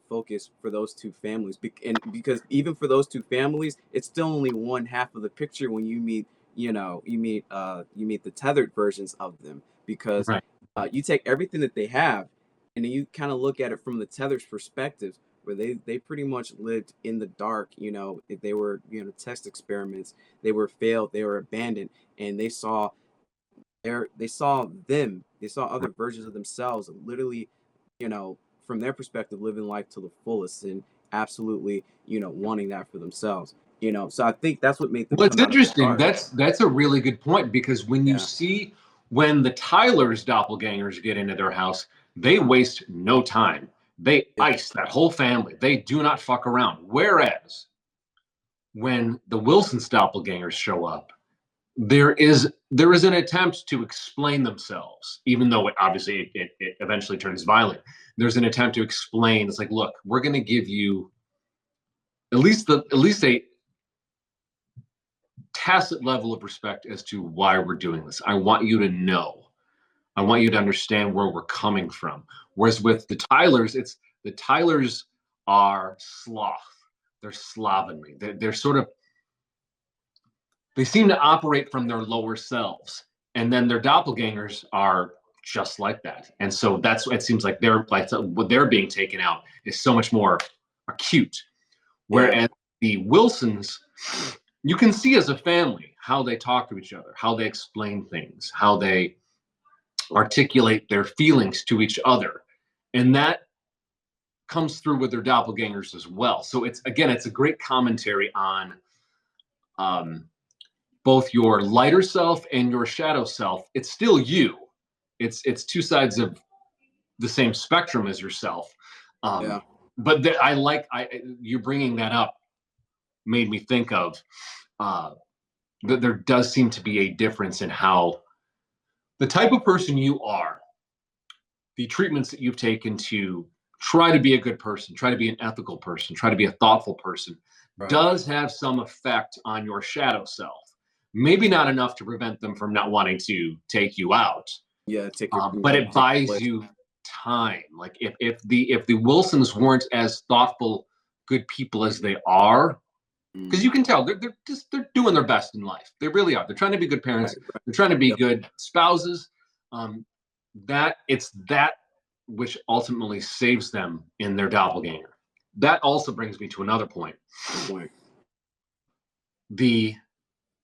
S2: focus for those two families. And because even for those two families, it's still only one half of the picture when you meet the tethered versions of them, because
S1: right,
S2: you take everything that they have and then you kind of look at it from the tether's perspective. where they pretty much lived in the dark. You know, if they were, you know, test experiments, they were failed, they were abandoned, and they saw them, they saw other versions of themselves, literally, you know, from their perspective, living life to the fullest and absolutely, you know, wanting that for themselves. You know, so I think that's what made them
S1: Well, it's
S2: come out of the
S1: interesting.
S2: dark.
S1: That's a really good point because when you
S2: Yeah.
S1: see when the Tyler's doppelgangers get into their house, they waste no time. They
S2: Yeah.
S1: ice that whole family. They do not fuck around. Whereas when the Wilson's doppelgangers show up, there is an attempt to explain themselves, even though it eventually turns violent. There's an attempt to explain. It's like, look, we're going to give you at least a tacit level of respect as to why we're doing this. I want you to know. I want you to understand where we're coming from. Whereas with the Tylers, it's the Tylers are sloth. They're slovenly. They're sort of they seem to operate from their lower selves, and then their doppelgangers are just like that. And so that's what it seems like what they're being taken out is so much more acute.
S2: Yeah.
S1: Whereas the Wilsons, you can see as a family how they talk to each other, how they explain things, how they articulate their feelings to each other. And that comes through with their doppelgangers as well. So it's a great commentary on um, both your lighter self and your shadow self. It's still you. It's two sides of the same spectrum as yourself.
S2: Yeah.
S1: But you bringing that up made me think of uh, that there does seem to be a difference in how the type of person you are, the treatments that you've taken to try to be a good person, try to be an ethical person, try to be a thoughtful person,
S2: Right.
S1: does have some effect on your shadow self. Maybe not enough to prevent them from not wanting to take you out,
S2: Yeah. Take your, you
S1: but
S2: know,
S1: it
S2: take your
S1: buys
S2: place.
S1: you time. Like if the Wilsons weren't as thoughtful, good people as they are,
S2: Mm.
S1: because you can tell they're doing their best in life. They really are. They're trying to be good parents.
S2: Right. Right.
S1: They're trying to be
S2: Yep.
S1: good spouses. Um, that it's that which ultimately saves them in their doppelganger. That also brings me to another point.
S2: Good point.
S1: The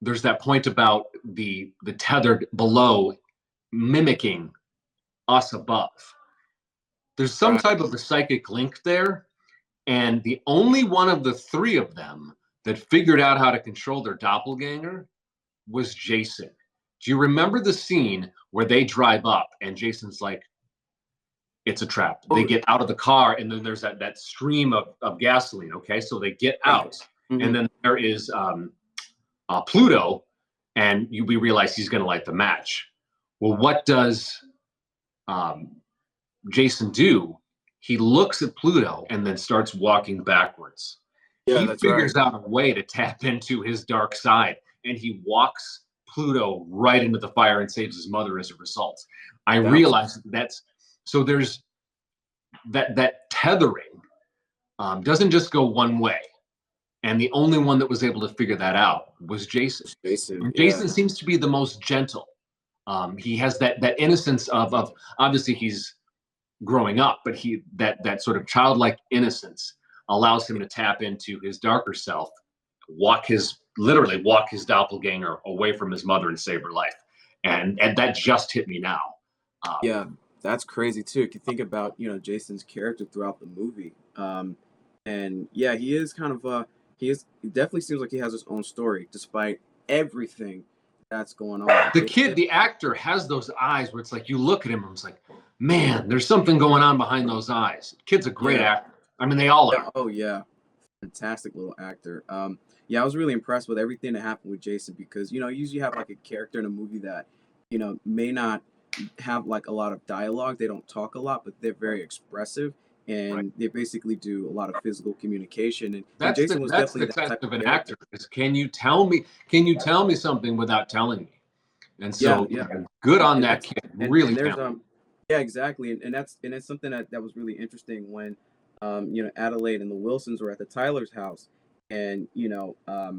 S1: There's that point about the tethered below mimicking us above. There's some
S2: Right.
S1: type of a psychic link there, and the only one of the three of them that figured out how to control their doppelganger was Jason. Do you remember the scene where they drive up and Jason's like, it's a trap? They
S2: Oh,
S1: get out of the car and then there's that stream of gasoline. Okay, so they get
S2: yeah.
S1: out,
S2: Hmm.
S1: and then there is Pluto, and we realize he's going to light the match. Well, what does um, Jason do? He looks at Pluto and then starts walking backwards.
S2: Yeah,
S1: He
S2: that's right.
S1: figures out a way to tap into his dark side, and he walks Pluto right into the fire and saves his mother as a result. I
S2: That was
S1: realize that's so there's that tethering doesn't just go one way. And the only one that was able to figure that out was Jason.
S2: Jason.
S1: And
S2: Yeah.
S1: Jason seems to be the most gentle. He has that innocence of obviously he's growing up, but that sort of childlike innocence allows him to tap into his darker self, literally walk his doppelganger away from his mother and save her life. And that just hit me now.
S2: Yeah, that's crazy too. If you think about, you know, Jason's character throughout the movie, and yeah, he is kind of he definitely seems like he has his own story, despite everything that's going on.
S1: The actor has those eyes where it's like you look at him and it's like, man, there's something going on behind those eyes. Kid's a great
S2: Yeah,
S1: actor. I mean, they all
S2: yeah,
S1: are.
S2: oh yeah, fantastic little actor. Yeah, I was really impressed with everything that happened with Jason because, you know, usually you have like a character in a movie that, you know, may not have like a lot of dialogue. They don't talk a lot, but they're very expressive
S1: Right.
S2: and they basically do a lot of physical communication. And
S1: That's
S2: Jason
S1: the
S2: was
S1: that's the
S2: definitely that
S1: test
S2: type
S1: of
S2: of
S1: an
S2: character.
S1: actor is can you tell me something without telling me? And
S2: Yeah,
S1: so
S2: yeah.
S1: good on
S2: And
S1: that
S2: that's
S1: kid. Really
S2: and there's
S1: talented.
S2: yeah, exactly. And it's something that was really interesting when you know, Adelaide and the Wilsons were at the Tyler's house and you know, I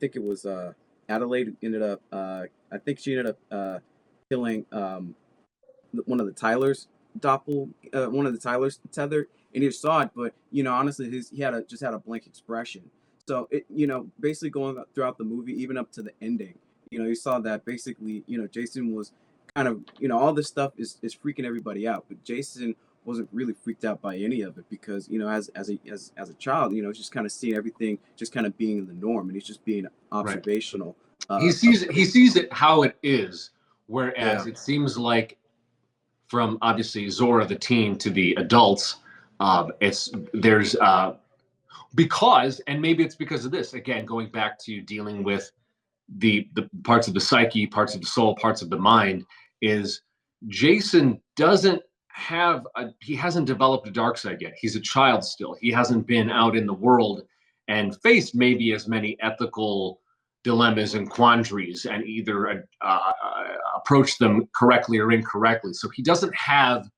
S2: think it was Adelaide ended up I think she ended up killing one of the Tylers one of the Tyler's tethered, and he saw it, but honestly, he just had a blank expression. So it, basically going throughout the movie, even up to the ending, you saw that basically, Jason was kind of, all this stuff is freaking everybody out, but Jason wasn't really freaked out by any of it because, as a child, just kind of seeing everything just kind of being the norm, and he's just being
S1: Right.
S2: observational.
S1: He
S2: Of
S1: sees he sees it how it is, whereas
S2: Yeah,
S1: it seems like from obviously Zora the teen to the adults, it's there's because, and maybe it's because of this again, going back to dealing with the parts of the psyche, parts of the soul, parts of the mind, is Jason doesn't he hasn't developed a dark side yet. He's a child still. He hasn't been out in the world and faced maybe as many ethical dilemmas and quandaries and either approach them correctly or incorrectly. So he doesn't have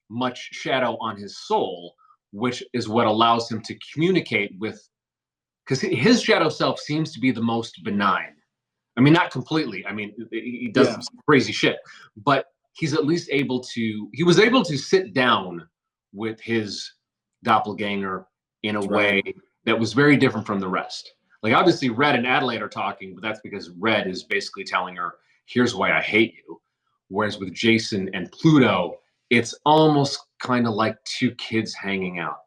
S1: much shadow on his soul, which is what allows him to communicate with, because his shadow self seems to be the most benign. I mean, not completely. I mean, he does
S2: yeah,
S1: some crazy shit, but he's at least he was able to sit down with his doppelganger in a
S2: that's right.
S1: way that was very different from the rest. Like, obviously, Red and Adelaide are talking, but that's because Red is basically telling her, here's why I hate you. Whereas with Jason and Pluto, it's almost kind of like two kids hanging out.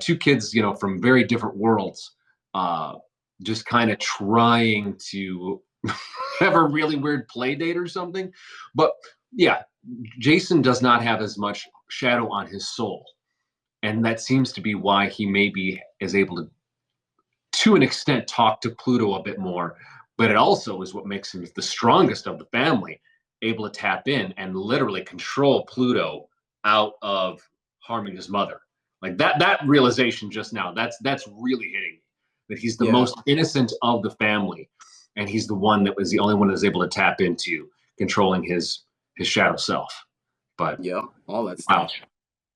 S1: Two kids, from very different worlds, just kind of trying to have a really weird play date or something. But yeah, Jason does not have as much shadow on his soul. And that seems to be why he maybe is able to an extent, talk to Pluto a bit more. But it also is what makes him the strongest of the family, able to tap in and literally control Pluto out of harming his mother. Like that realization just now, that's really hitting me. That he's the
S2: Yeah,
S1: most innocent of the family, and he's the one that was the only one that was able to tap into controlling his shadow self. But
S2: yeah, all that
S1: wow,
S2: stuff.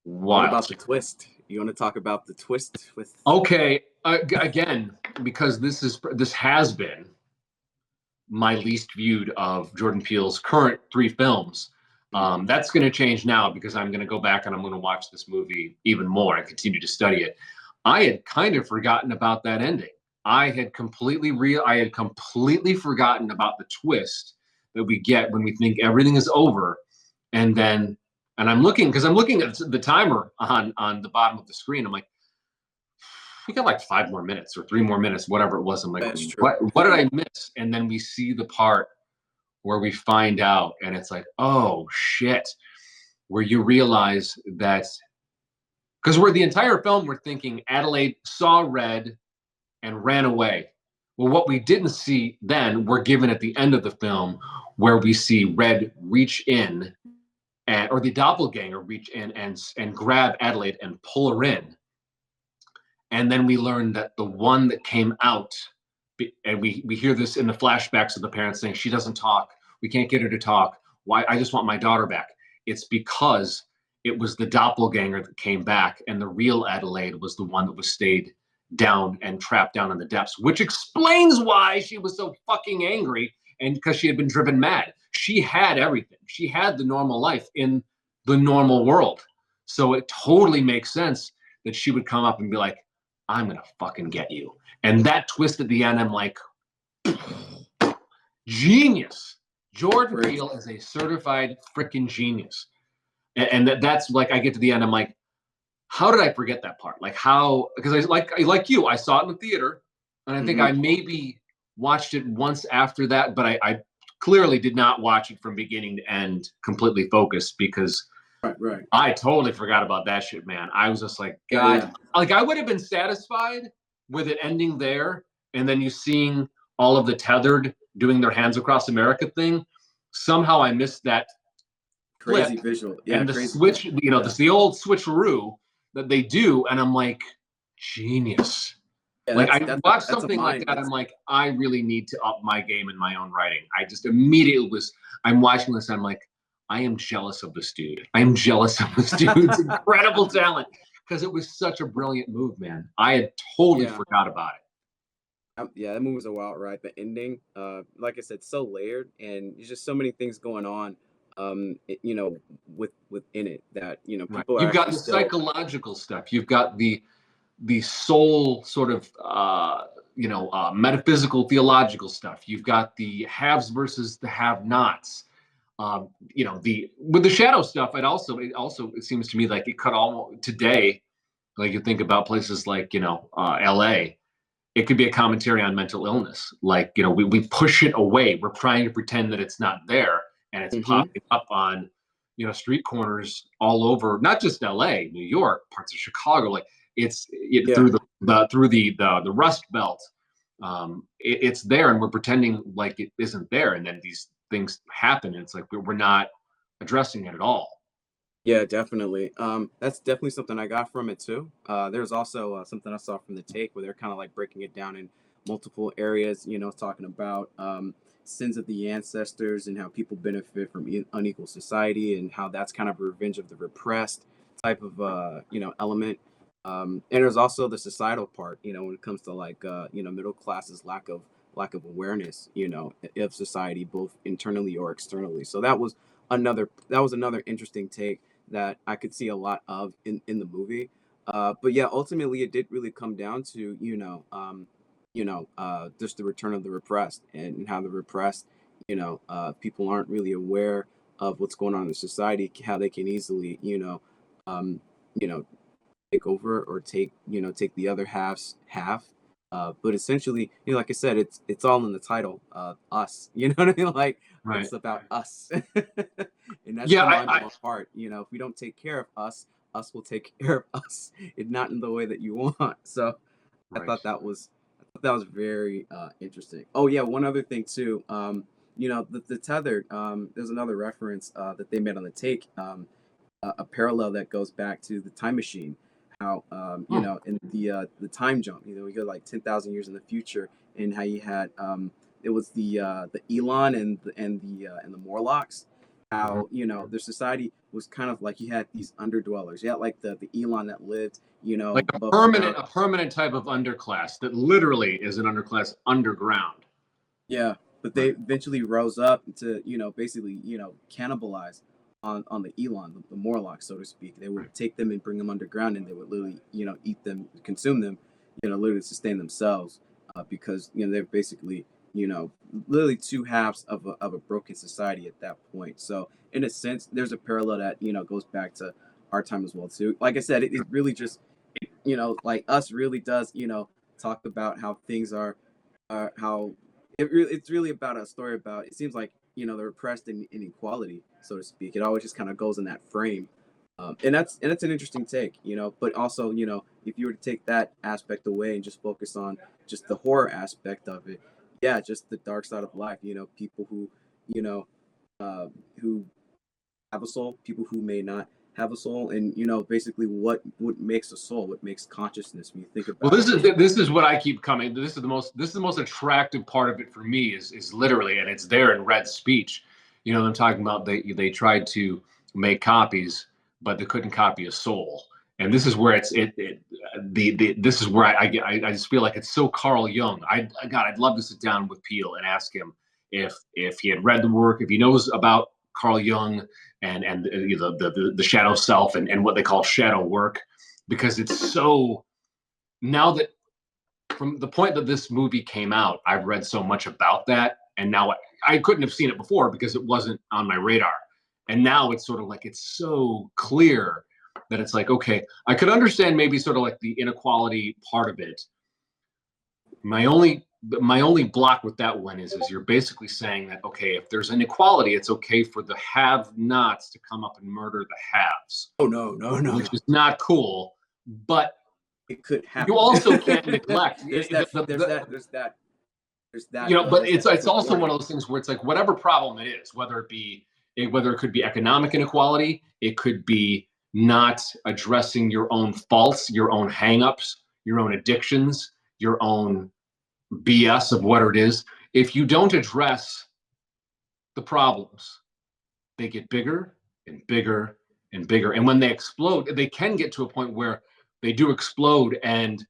S2: What
S1: wild.
S2: about the twist? You want to talk about the twist with?
S1: Okay, again, because this has been my least viewed of Jordan Peele's current three films. That's going to change now because I'm going to go back and I'm going to watch this movie even more and continue to study it. I had kind of forgotten about that ending. I had completely forgotten about the twist that we get when we think everything is over, and then I'm looking because I'm looking at the timer on the bottom of the screen. I'm like, we got like 5 more minutes or 3 more minutes, whatever it was. I'm like,
S2: That's true.
S1: what did I miss? And then we see the part where we find out, and it's like, oh shit, where you realize that because we're the entire film, we're thinking Adelaide saw Red and ran away. Well, what we didn't see then, we're given at the end of the film, where we see Red reach in, or the doppelganger reach in and grab Adelaide and pull her in. And then we learn that the one that came out, and we hear this in the flashbacks of the parents saying, she doesn't talk. We can't get her to talk. Why? I just want my daughter back. It's because it was the doppelganger that came back, and the real Adelaide was the one that was stayed down and trapped down in the depths, which explains why she was so fucking angry, and because she had been driven mad. She had everything. She had the normal life in the normal world. So it totally makes sense that she would come up and be like, I'm gonna fucking get you. And that twist at the end, I'm like, genius. Jordan
S2: Crazy.
S1: Peele is a certified freaking genius. And that's like, I get to the end, I'm like, how did I forget that part? Like how, because like you, I saw it in the theater, and I think
S2: Hmm.
S1: I maybe watched it once after that, but I clearly did not watch it from beginning to end completely focused because
S2: Right, right.
S1: I totally forgot about that shit, man. I was just like,
S2: Yeah,
S1: God,
S2: yeah.
S1: like I would have been satisfied with it ending there, and then you seeing all of the tethered doing their hands across America thing. Somehow I missed that flip
S2: Crazy visual. Yeah,
S1: and the
S2: crazy
S1: switch.
S2: visual.
S1: This
S2: Yeah,
S1: the old switcheroo that they do, and I'm like, genius.
S2: yeah.
S1: Like I watched
S2: That's a
S1: something like
S2: mind.
S1: that, I'm
S2: That's
S1: like, I really need to up my game in my own writing. I just immediately was. I'm watching this, I'm like, I am jealous of this dude. I am jealous of this dude's incredible talent because it was such a brilliant move, man. I had totally
S2: yeah.
S1: forgot about it.
S2: Yeah, that movie was a wild ride. The ending, like I said, so layered, and there's just so many things going on. you know, within it that
S1: Right.
S2: people are
S1: You've got
S2: actually
S1: the
S2: still.
S1: psychological stuff. You've got the soul sort of metaphysical theological stuff. You've got the haves versus the have-nots. The with the shadow stuff, it seems to me like it could almost today, like you think about places like LA, it could be a commentary on mental illness. Like, we push it away. We're trying to pretend that it's not there, and it's
S2: Hmm.
S1: popping up on, street corners all over, not just LA, New York, parts of Chicago. Like
S2: Yeah.
S1: through the Rust Belt. It's there, and we're pretending like it isn't there. And then these things happen, and it's like we're not addressing it at all.
S2: Yeah, definitely. That's definitely something I got from it too. There's also something I saw from the take where they're kind of like breaking it down in multiple areas. Talking about sins of the ancestors and how people benefit from unequal society and how that's kind of a revenge of the repressed type of element. And there's also the societal part. When it comes to like middle classes lack of awareness. Of society both internally or externally. So that was another interesting take that I could see a lot of in the movie. But yeah, ultimately it did really come down to just the return of the repressed and how the repressed people aren't really aware of what's going on in society, how they can easily um, you know take over or take the other half's half. But essentially, like I said, it's all in the title, us. You know what I mean? Like
S1: Right.
S2: it's about us, and that's
S1: Yeah.
S2: the mind
S1: I
S2: blowing part. If we don't take care of us, us will take care of us. It's not in the way that you want. So I
S1: right.
S2: thought that was very interesting. Oh yeah, one other thing too. The tethered. There's another reference that they made on the take. A parallel that goes back to the time machine, how
S1: Hmm.
S2: in the time jump, we go like 10,000 years in the future, and how you had it was the Elon and the Morlocks,
S1: Mhm.
S2: how their society was kind of like you had these underdwellers. You had like the Elon that lived
S1: Like a
S2: above
S1: permanent
S2: ground.
S1: a permanent type of underclass that literally is an underclass underground.
S2: Yeah, but they
S1: Right.
S2: eventually rose up to, basically, cannibalize on the Elon, the Morlocks, so to speak. They would
S1: Right.
S2: take them and bring them underground, and they would literally, eat them, consume them, literally sustain themselves, because they're basically, you know, literally two halves of a broken society at that point. So in a sense, there's a parallel that goes back to our time as well too. Like I said, it really just, like us really does, talk about how things are how it's really about a story about, it seems like, the repressed inequality, so to speak. It always just kind of goes in that frame. And that's an interesting take, but also, if you were to take that aspect away and just focus on just the horror aspect of it, yeah, just the dark side of life, people who, you know uh, who have a soul, people who may not have a soul, and basically what makes a soul, what makes consciousness when you think
S1: Well,
S2: about
S1: this
S2: it.
S1: is this is what I keep coming. This is the most attractive part of it for me is literally, and it's there in Red's speech. I'm talking about they tried to make copies, but they couldn't copy a soul. And this is where this is where I just feel like it's so Carl Jung. God, I'd love to sit down with Peele and ask him if he had read the work, if he knows about Carl Jung and the shadow self and what they call shadow work, because it's so, now that from the point that this movie came out, I've read so much about that, and now I couldn't have seen it before because it wasn't on my radar. And now it's sort of like it's so clear that it's like, okay, I could understand maybe sort of like the inequality part of it. My only block with that one is you're basically saying that, okay, if there's inequality, it's okay for the have-nots to come up and murder the haves,
S2: Oh no, no, no,
S1: which
S2: no.
S1: is not cool. But
S2: It could
S1: you
S2: happen.
S1: also can't neglect
S2: there's
S1: the,
S2: that
S1: the,
S2: there's
S1: the,
S2: that there's that there's
S1: you
S2: that
S1: know but
S2: there's that
S1: it's also one
S2: forewarning.
S1: of those things where it's like whatever problem it is, whether it could be economic inequality, it could be not addressing your own faults, your own hangups, your own addictions, your own BS of what it is. If you don't address the problems, they get bigger and bigger and bigger, and when they explode, they can get to a point where they do explode, and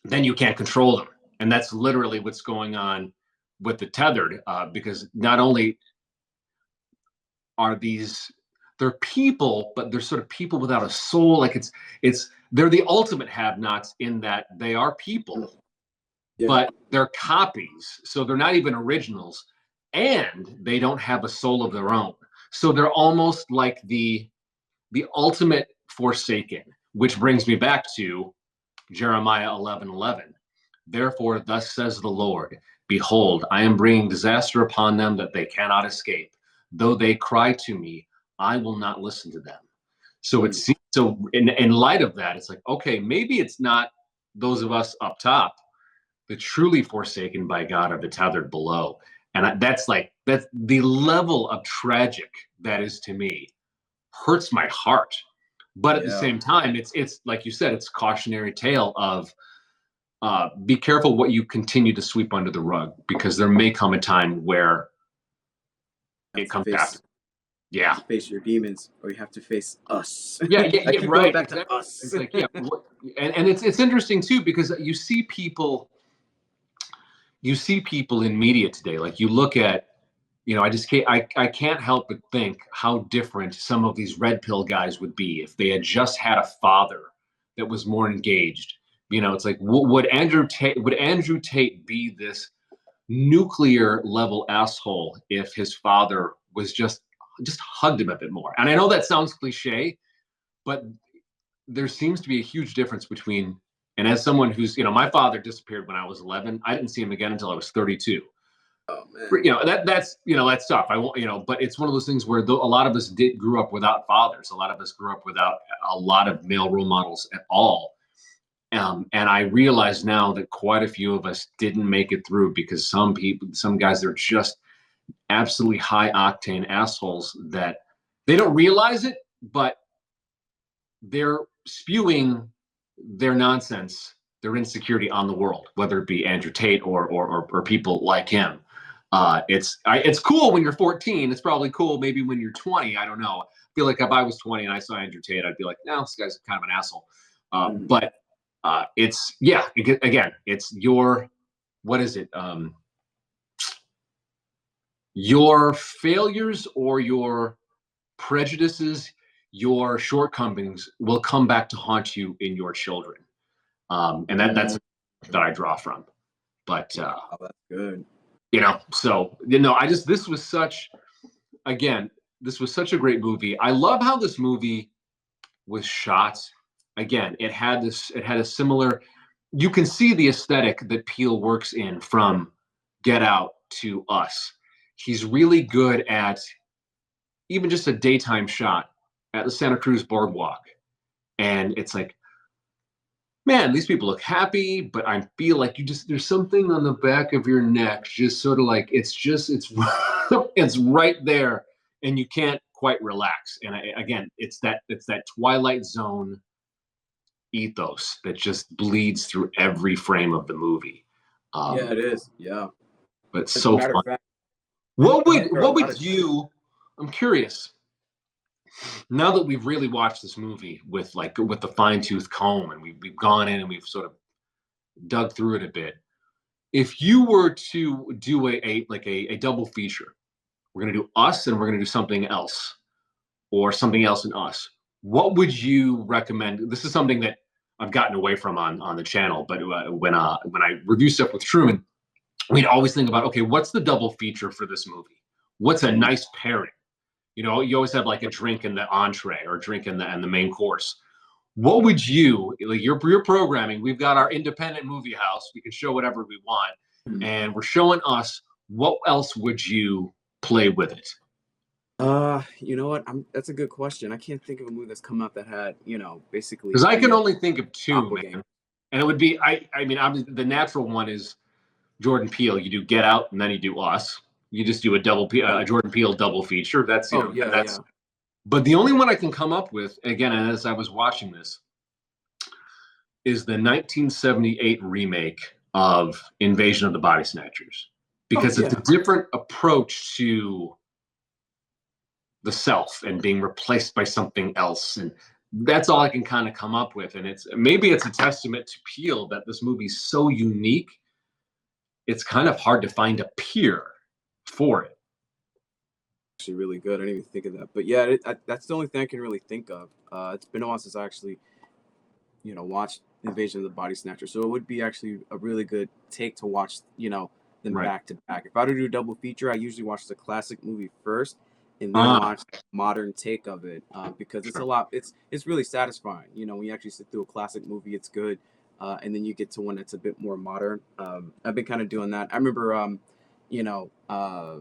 S1: then you can't control them. And that's literally what's going on with the tethered, because not only are these, they're people, but they're sort of people without a soul. Like they're the ultimate have-nots in that they are people,
S2: Yeah.
S1: but they're copies. So they're not even originals, and they don't have a soul of their own. So they're almost like the ultimate forsaken, which brings me back to Jeremiah 11:11. Therefore, thus says the Lord, behold, I am bringing disaster upon them that they cannot escape. Though they cry to me, I will not listen to them. So
S2: Mm.
S1: it's so in light of that, it's like, okay, maybe it's not those of us up top, the truly forsaken by God are the tethered below. And that's the level of tragic that is to me hurts my heart. But at the
S2: Yeah.
S1: same time, it's like you said, it's a cautionary tale of be careful what you continue to sweep under the rug, because there may come a time where
S2: You
S1: it
S2: have to
S1: comes back.
S2: face you have
S1: Yeah.
S2: to face your demons, or you have to face us. I
S1: Yeah,
S2: keep going
S1: right.
S2: back to
S1: Exactly.
S2: us.
S1: It's like, yeah, and it's interesting too, because you see people in media today. Like you look at, I can't help but think how different some of these red pill guys would be if they had just had a father that was more engaged. It's like, would Andrew Tate be this nuclear level asshole if his father was just hugged him a bit more? And I know that sounds cliche, but there seems to be a huge difference between, and as someone who's, my father disappeared when I was 11. I didn't see him again until I was 32.
S2: Oh man.
S1: That's tough. I won't, but it's one of those things where a lot of us grew up without fathers. A lot of us grew up without a lot of male role models at all. And I realize now that quite a few of us didn't make it through because some guys, they're just absolutely high octane assholes that they don't realize it, but they're spewing their nonsense, their insecurity on the world, whether it be Andrew Tate or people like him. It's cool when you're 14. It's probably cool maybe when you're 20. I don't know. I feel like if I was 20 and I saw Andrew Tate, I'd be like, no, this guy's kind of an asshole. But again, it's what is it? Your failures or your prejudices, your shortcomings will come back to haunt you in your children. And that's that I draw from. But
S2: Wow, that's good.
S1: so this was such a great movie. I love how this movie was shot. Again, it had a similar, you can see the aesthetic that Peele works in from Get Out to Us. He's really good at even just a daytime shot at the Santa Cruz boardwalk. And it's like, man, these people look happy, but I feel like there's something on the back of your neck, just sort of like, it's it's right there and you can't quite relax. And again, it's that Twilight Zone ethos that just bleeds through every frame of the movie.
S2: Yeah, it is. Yeah.
S1: But
S2: As a
S1: so
S2: matter of
S1: fun.
S2: fact,
S1: What
S2: there
S1: would
S2: are a
S1: what
S2: lot
S1: would
S2: of
S1: you? I'm curious. Now that we've really watched this movie with the fine tooth comb, and we've gone in and we've sort of dug through it a bit. If you were to do a double feature, we're gonna do Us and we're gonna do something else, or something else in Us. What would you recommend? This is something that I've gotten away from on the channel, but when I review stuff with Truman, we'd always think about, okay, what's the double feature for this movie? What's a nice pairing? You always have like a drink in the entree or a drink in the main course. What would you, like your programming? We've got our independent movie house. We can show whatever we want, and we're showing Us. What else would you play with it?
S2: you know what? That's a good question. I can't think of a movie that's come out that had, basically
S1: Because I can
S2: the
S1: only think of two,
S2: doppelganger.
S1: man. And it would be, I mean, obviously the natural one is Jordan Peele. You do Get Out and then you do Us. You just do a Jordan Peele double feature. That's
S2: Oh yeah,
S1: that's.
S2: yeah.
S1: But the only one I can come up with, again, as I was watching this, is the 1978 remake of Invasion of the Body Snatchers,
S2: Oh
S1: because it's
S2: yeah.
S1: a different approach to the self and being replaced by something else. And that's all I can kind of come up with. And maybe it's a testament to Peele that this movie's so unique. It's kind of hard to find a peer for it.
S2: actually really good. I didn't even think of that. But yeah, that's the only thing I can really think of. It's been a while since I actually, watched Invasion of the Body Snatcher. So it would be actually a really good take to watch, them
S1: Right.
S2: back to back. If I were to do a double feature, I usually watch the classic movie first and then
S1: Ah,
S2: watch a modern take of it, because it's a
S1: sure.
S2: lot. It's really satisfying. When you actually sit through a classic movie, it's good. And then you get to one that's a bit more modern. I've been kind of doing that. I remember, you know, uh,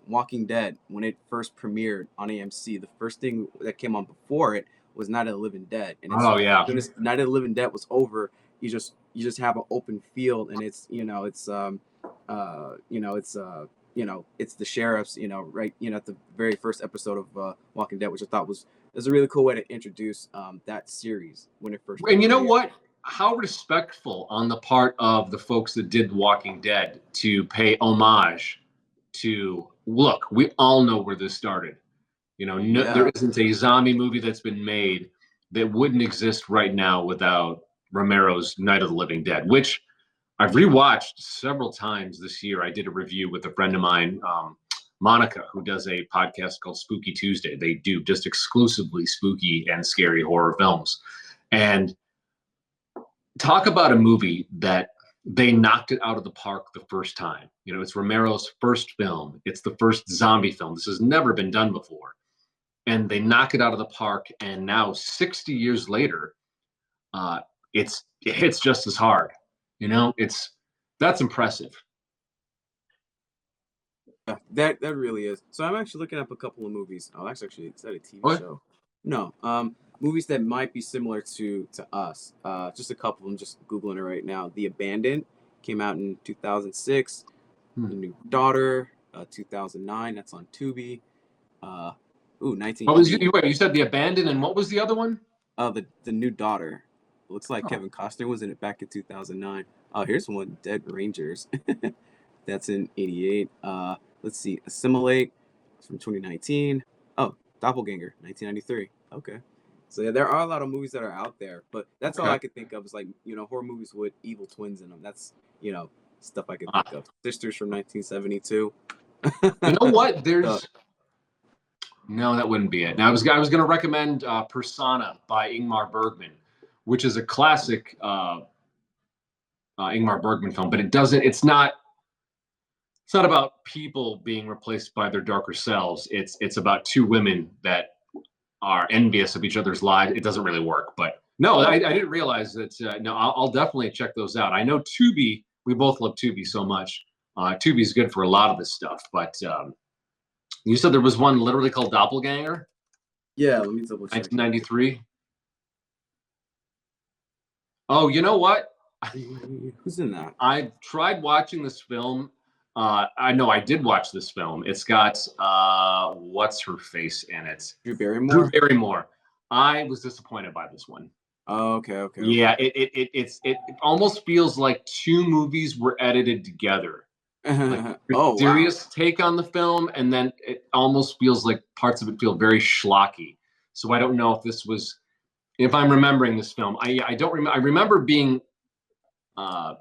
S2: Walking Dead, when it first premiered on AMC, the first thing that came on before it was Night of the Living Dead, and
S1: Oh
S2: as
S1: yeah.
S2: soon as Night of the Living Dead was over, you just have an open field, and it's the sheriffs, right, at the very first episode of Walking Dead, which I thought was a really cool way to introduce that series when it first
S1: And you know
S2: premiered.
S1: what? How respectful on the part of the folks that did Walking Dead to pay homage to, look, we all know where this started. No, there
S2: Yeah.
S1: isn't a zombie movie that's been made that wouldn't exist right now without Romero's Night of the Living Dead, which I've rewatched several times this year. I did a review with a friend of mine, Monica, who does a podcast called Spooky Tuesday. They do just exclusively spooky and scary horror films. And talk about a movie that they knocked it out of the park the first time. It's Romero's first film. It's the first zombie film. This has never been done before. And they knock it out of the park. And now, 60 years later, uh, it hits just as hard. That's impressive.
S2: Yeah, that really is. So I'm actually looking up a couple of movies. Oh, that's actually, is that a TV
S1: What?
S2: show? No. Movies that might be similar to us. Just a couple. I'm just googling it right now. The Abandoned came out in 2006.
S1: Hmm.
S2: The New Daughter, 2009. That's on Tubi. Uh,
S1: What was
S2: 1988.
S1: you said The Abandoned, and what was the other one?
S2: The New Daughter. Looks like
S1: Oh,
S2: Kevin Costner was in it back in 2009. Oh, here's one. Dead Rangers. That's in 88. Let's see. Assimilate from 2019. Oh, Doppelganger, 1993. Okay. So yeah, there are a lot of movies that are out there, but that's all
S1: okay.
S2: I could think of is like, horror movies with evil twins in them. That's, stuff I could think
S1: Ah,
S2: of. Sisters from 1972.
S1: you know what?
S2: So,
S1: There's No, that wouldn't be it. Now, I was going to recommend Persona by Ingmar Bergman, which is a classic Ingmar Bergman film, but it's not about people being replaced by their darker selves. It's about two women that are envious of each other's lives. It doesn't really work, but no, I
S2: okay.
S1: didn't realize that. No, I'll definitely check those out. I know Tubi. We both love Tubi so much. Tubi's good for a lot of this stuff, but you said there was one literally called Doppelganger,
S2: Yeah, let me double check here.
S1: 1993. Oh, you know what?
S2: Who's in that?
S1: I tried watching this film. I know I did watch this film. It's got what's her face in it?
S2: Drew
S1: Drew
S2: Barrymore?
S1: Barrymore. I was disappointed by this one.
S2: Oh, okay, okay,
S1: Yeah,
S2: okay.
S1: it almost feels like two movies were edited together. Like
S2: Oh, wow.
S1: serious take on the film, and then it almost feels like parts of it feel very schlocky. So I don't know if I'm remembering this film. I don't remember. I remember being uh,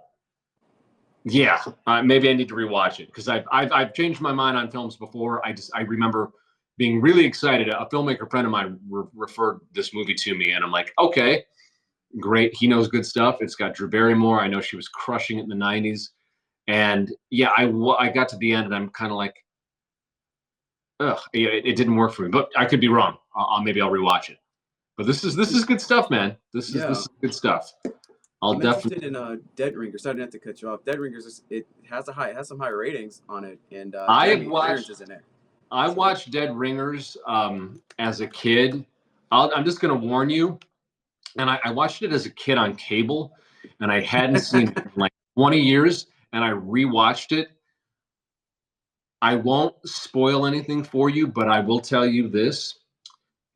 S1: yeah, maybe I need to rewatch it because I've changed my mind on films before. I remember being really excited. A filmmaker friend of mine referred this movie to me, and I'm like, okay, great. He knows good stuff. It's got Drew Barrymore. I know she was crushing it in the '90s, and yeah, I got to the end, and I'm kind of like, ugh, it didn't work for me. But I could be wrong. Maybe I'll rewatch it. But this is good stuff, man. This
S2: Yeah.
S1: is good stuff. I'll
S2: I'm
S1: definitely.
S2: interested in Dead Ringers. Sorry not to cut you off. Dead Ringers it has some high ratings on it, and
S1: I have
S2: Jeremy Irons
S1: watched
S2: is in it.
S1: I
S2: So
S1: watched Dead Ringers as a kid. I'm just going to warn you, and I watched it as a kid on cable, and I hadn't seen it in like 20 years, and I rewatched it. I won't spoil anything for you, but I will tell you this.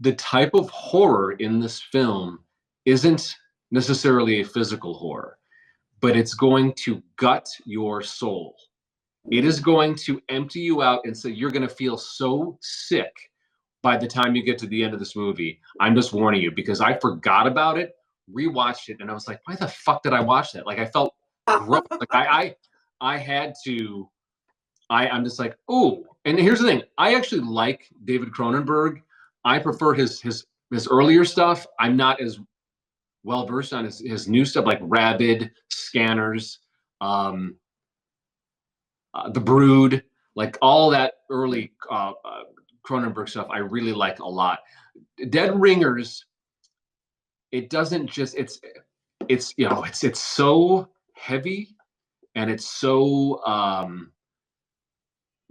S1: The type of horror in this film isn't necessarily a physical horror, but it's going to gut your soul. It is going to empty you out, and so you're going to feel so sick by the time you get to the end of this movie. I'm just warning you because I forgot about it, rewatched it, and I was like, why the fuck did I watch that? Like I felt gross. Like I had to I'm just like, oh. And here's the thing: I actually like David Cronenberg. I prefer his earlier stuff. I'm not as well versed on his new stuff like Rabid, Scanners, um, The Brood, like all that early Cronenberg stuff. I really like a lot. Dead Ringers. It doesn't just it's you know it's so heavy and it's so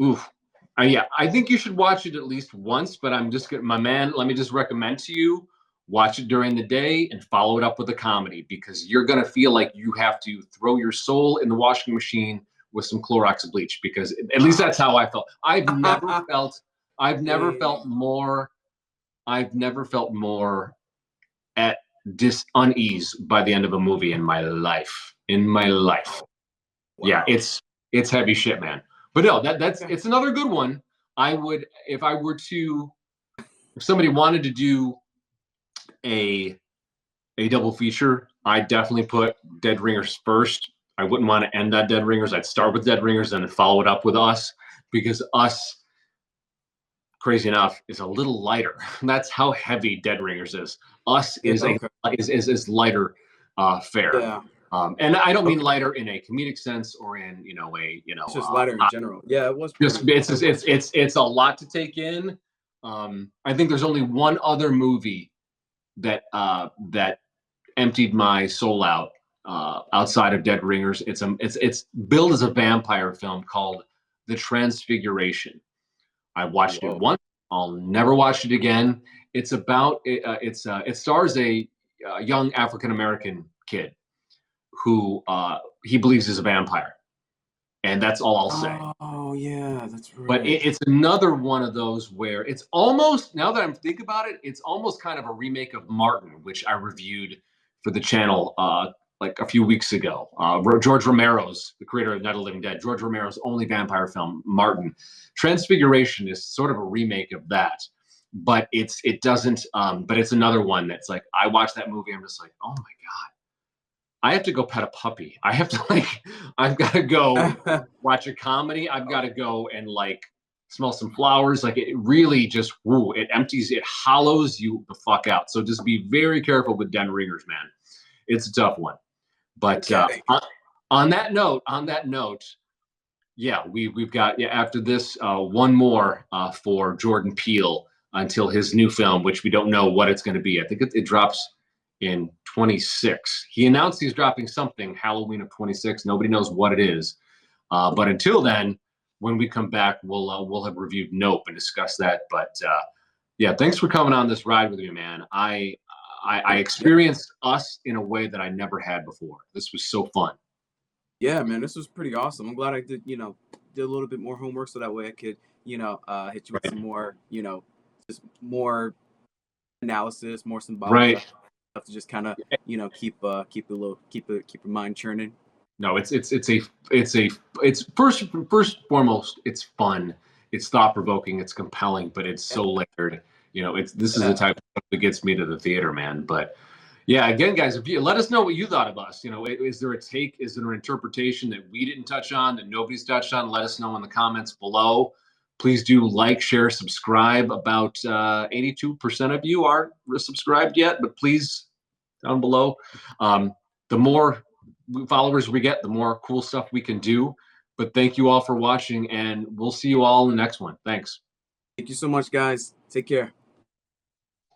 S1: oof. Yeah, I think you should watch it at least once, but I'm just gonna, my man, let me just recommend to you, watch it during the day and follow it up with a comedy because you're gonna feel like you have to throw your soul in the washing machine with some Clorox bleach because at least that's how I felt. I've never felt more, I've never felt more at unease by the end of a movie in my life. In my life. Yeah,
S2: Wow.
S1: it's heavy shit, man. But no, that's it's another good one. I would if I were to if somebody wanted to do a double feature, I'd definitely put Dead Ringers first. I wouldn't want to end on Dead Ringers. I'd start with Dead Ringers and then follow it up with Us because Us, crazy enough, is a little lighter. That's how heavy Dead Ringers is. Us
S2: Yeah,
S1: is a
S2: okay.
S1: is lighter fare.
S2: Yeah.
S1: And I don't mean
S2: Okay.
S1: lighter in a comedic sense or in
S2: It's just lighter in general. Yeah, it was
S1: just
S2: pretty.
S1: it's a lot to take in. I think there's only one other movie that emptied my soul out outside of Dead Ringers. It's billed as a vampire film called The Transfiguration. I watched it
S2: Whoa.
S1: once. I'll never watch it again. It's about it stars a young African American kid who he believes is a vampire, and that's all I'll say.
S2: Oh yeah, that's
S1: But
S2: right.
S1: it's another one of those where it's almost, now that I'm thinking about it, it's almost kind of a remake of Martin, which I reviewed for the channel like a few weeks ago. George Romero's, the creator of Night of the Living Dead, George Romero's only vampire film, Martin. Transfiguration is sort of a remake of that, but it doesn't. But it's another one that's like I watched that movie, I'm just like, oh my god, I have to go pet a puppy. I have to I've got to go watch a comedy. I've got to go and like smell some flowers. Like it really just, woo, it empties, it hollows you the fuck out. So just be very careful with Den Ringers, man. It's a tough one. But
S2: Okay.
S1: on that note, yeah, we've got after this one more for Jordan Peele until his new film, which we don't know what it's going to be. I think it drops in 26. He announced he's dropping something Halloween of 26. Nobody knows what it is. But until then, when we come back, we'll have reviewed Nope and discuss that. But yeah, thanks for coming on this ride with me, man. I experienced Us in a way that I never had before. This was so fun.
S2: Yeah, man, this was pretty awesome. I'm glad I did, did a little bit more homework so that way I could, hit you with
S1: Right.
S2: some more, just more analysis, more symbolic
S1: Right.
S2: stuff to just kind of, keep your mind churning.
S1: No, it's first and foremost, it's fun, it's thought provoking, it's compelling, but it's
S2: Yeah,
S1: so layered. This is the
S2: yeah,
S1: type of stuff that gets me to the theater, man. But yeah, again, guys, if you let us know what you thought of Us. Is there a take? Is there an interpretation that we didn't touch on that nobody's touched on? Let us know in the comments below. Please do like, share, subscribe. About 82% of you aren't subscribed yet, but please down below. The more followers we get, the more cool stuff we can do. But thank you all for watching, and we'll see you all in the next one. Thanks.
S2: Thank you so much, guys. Take care.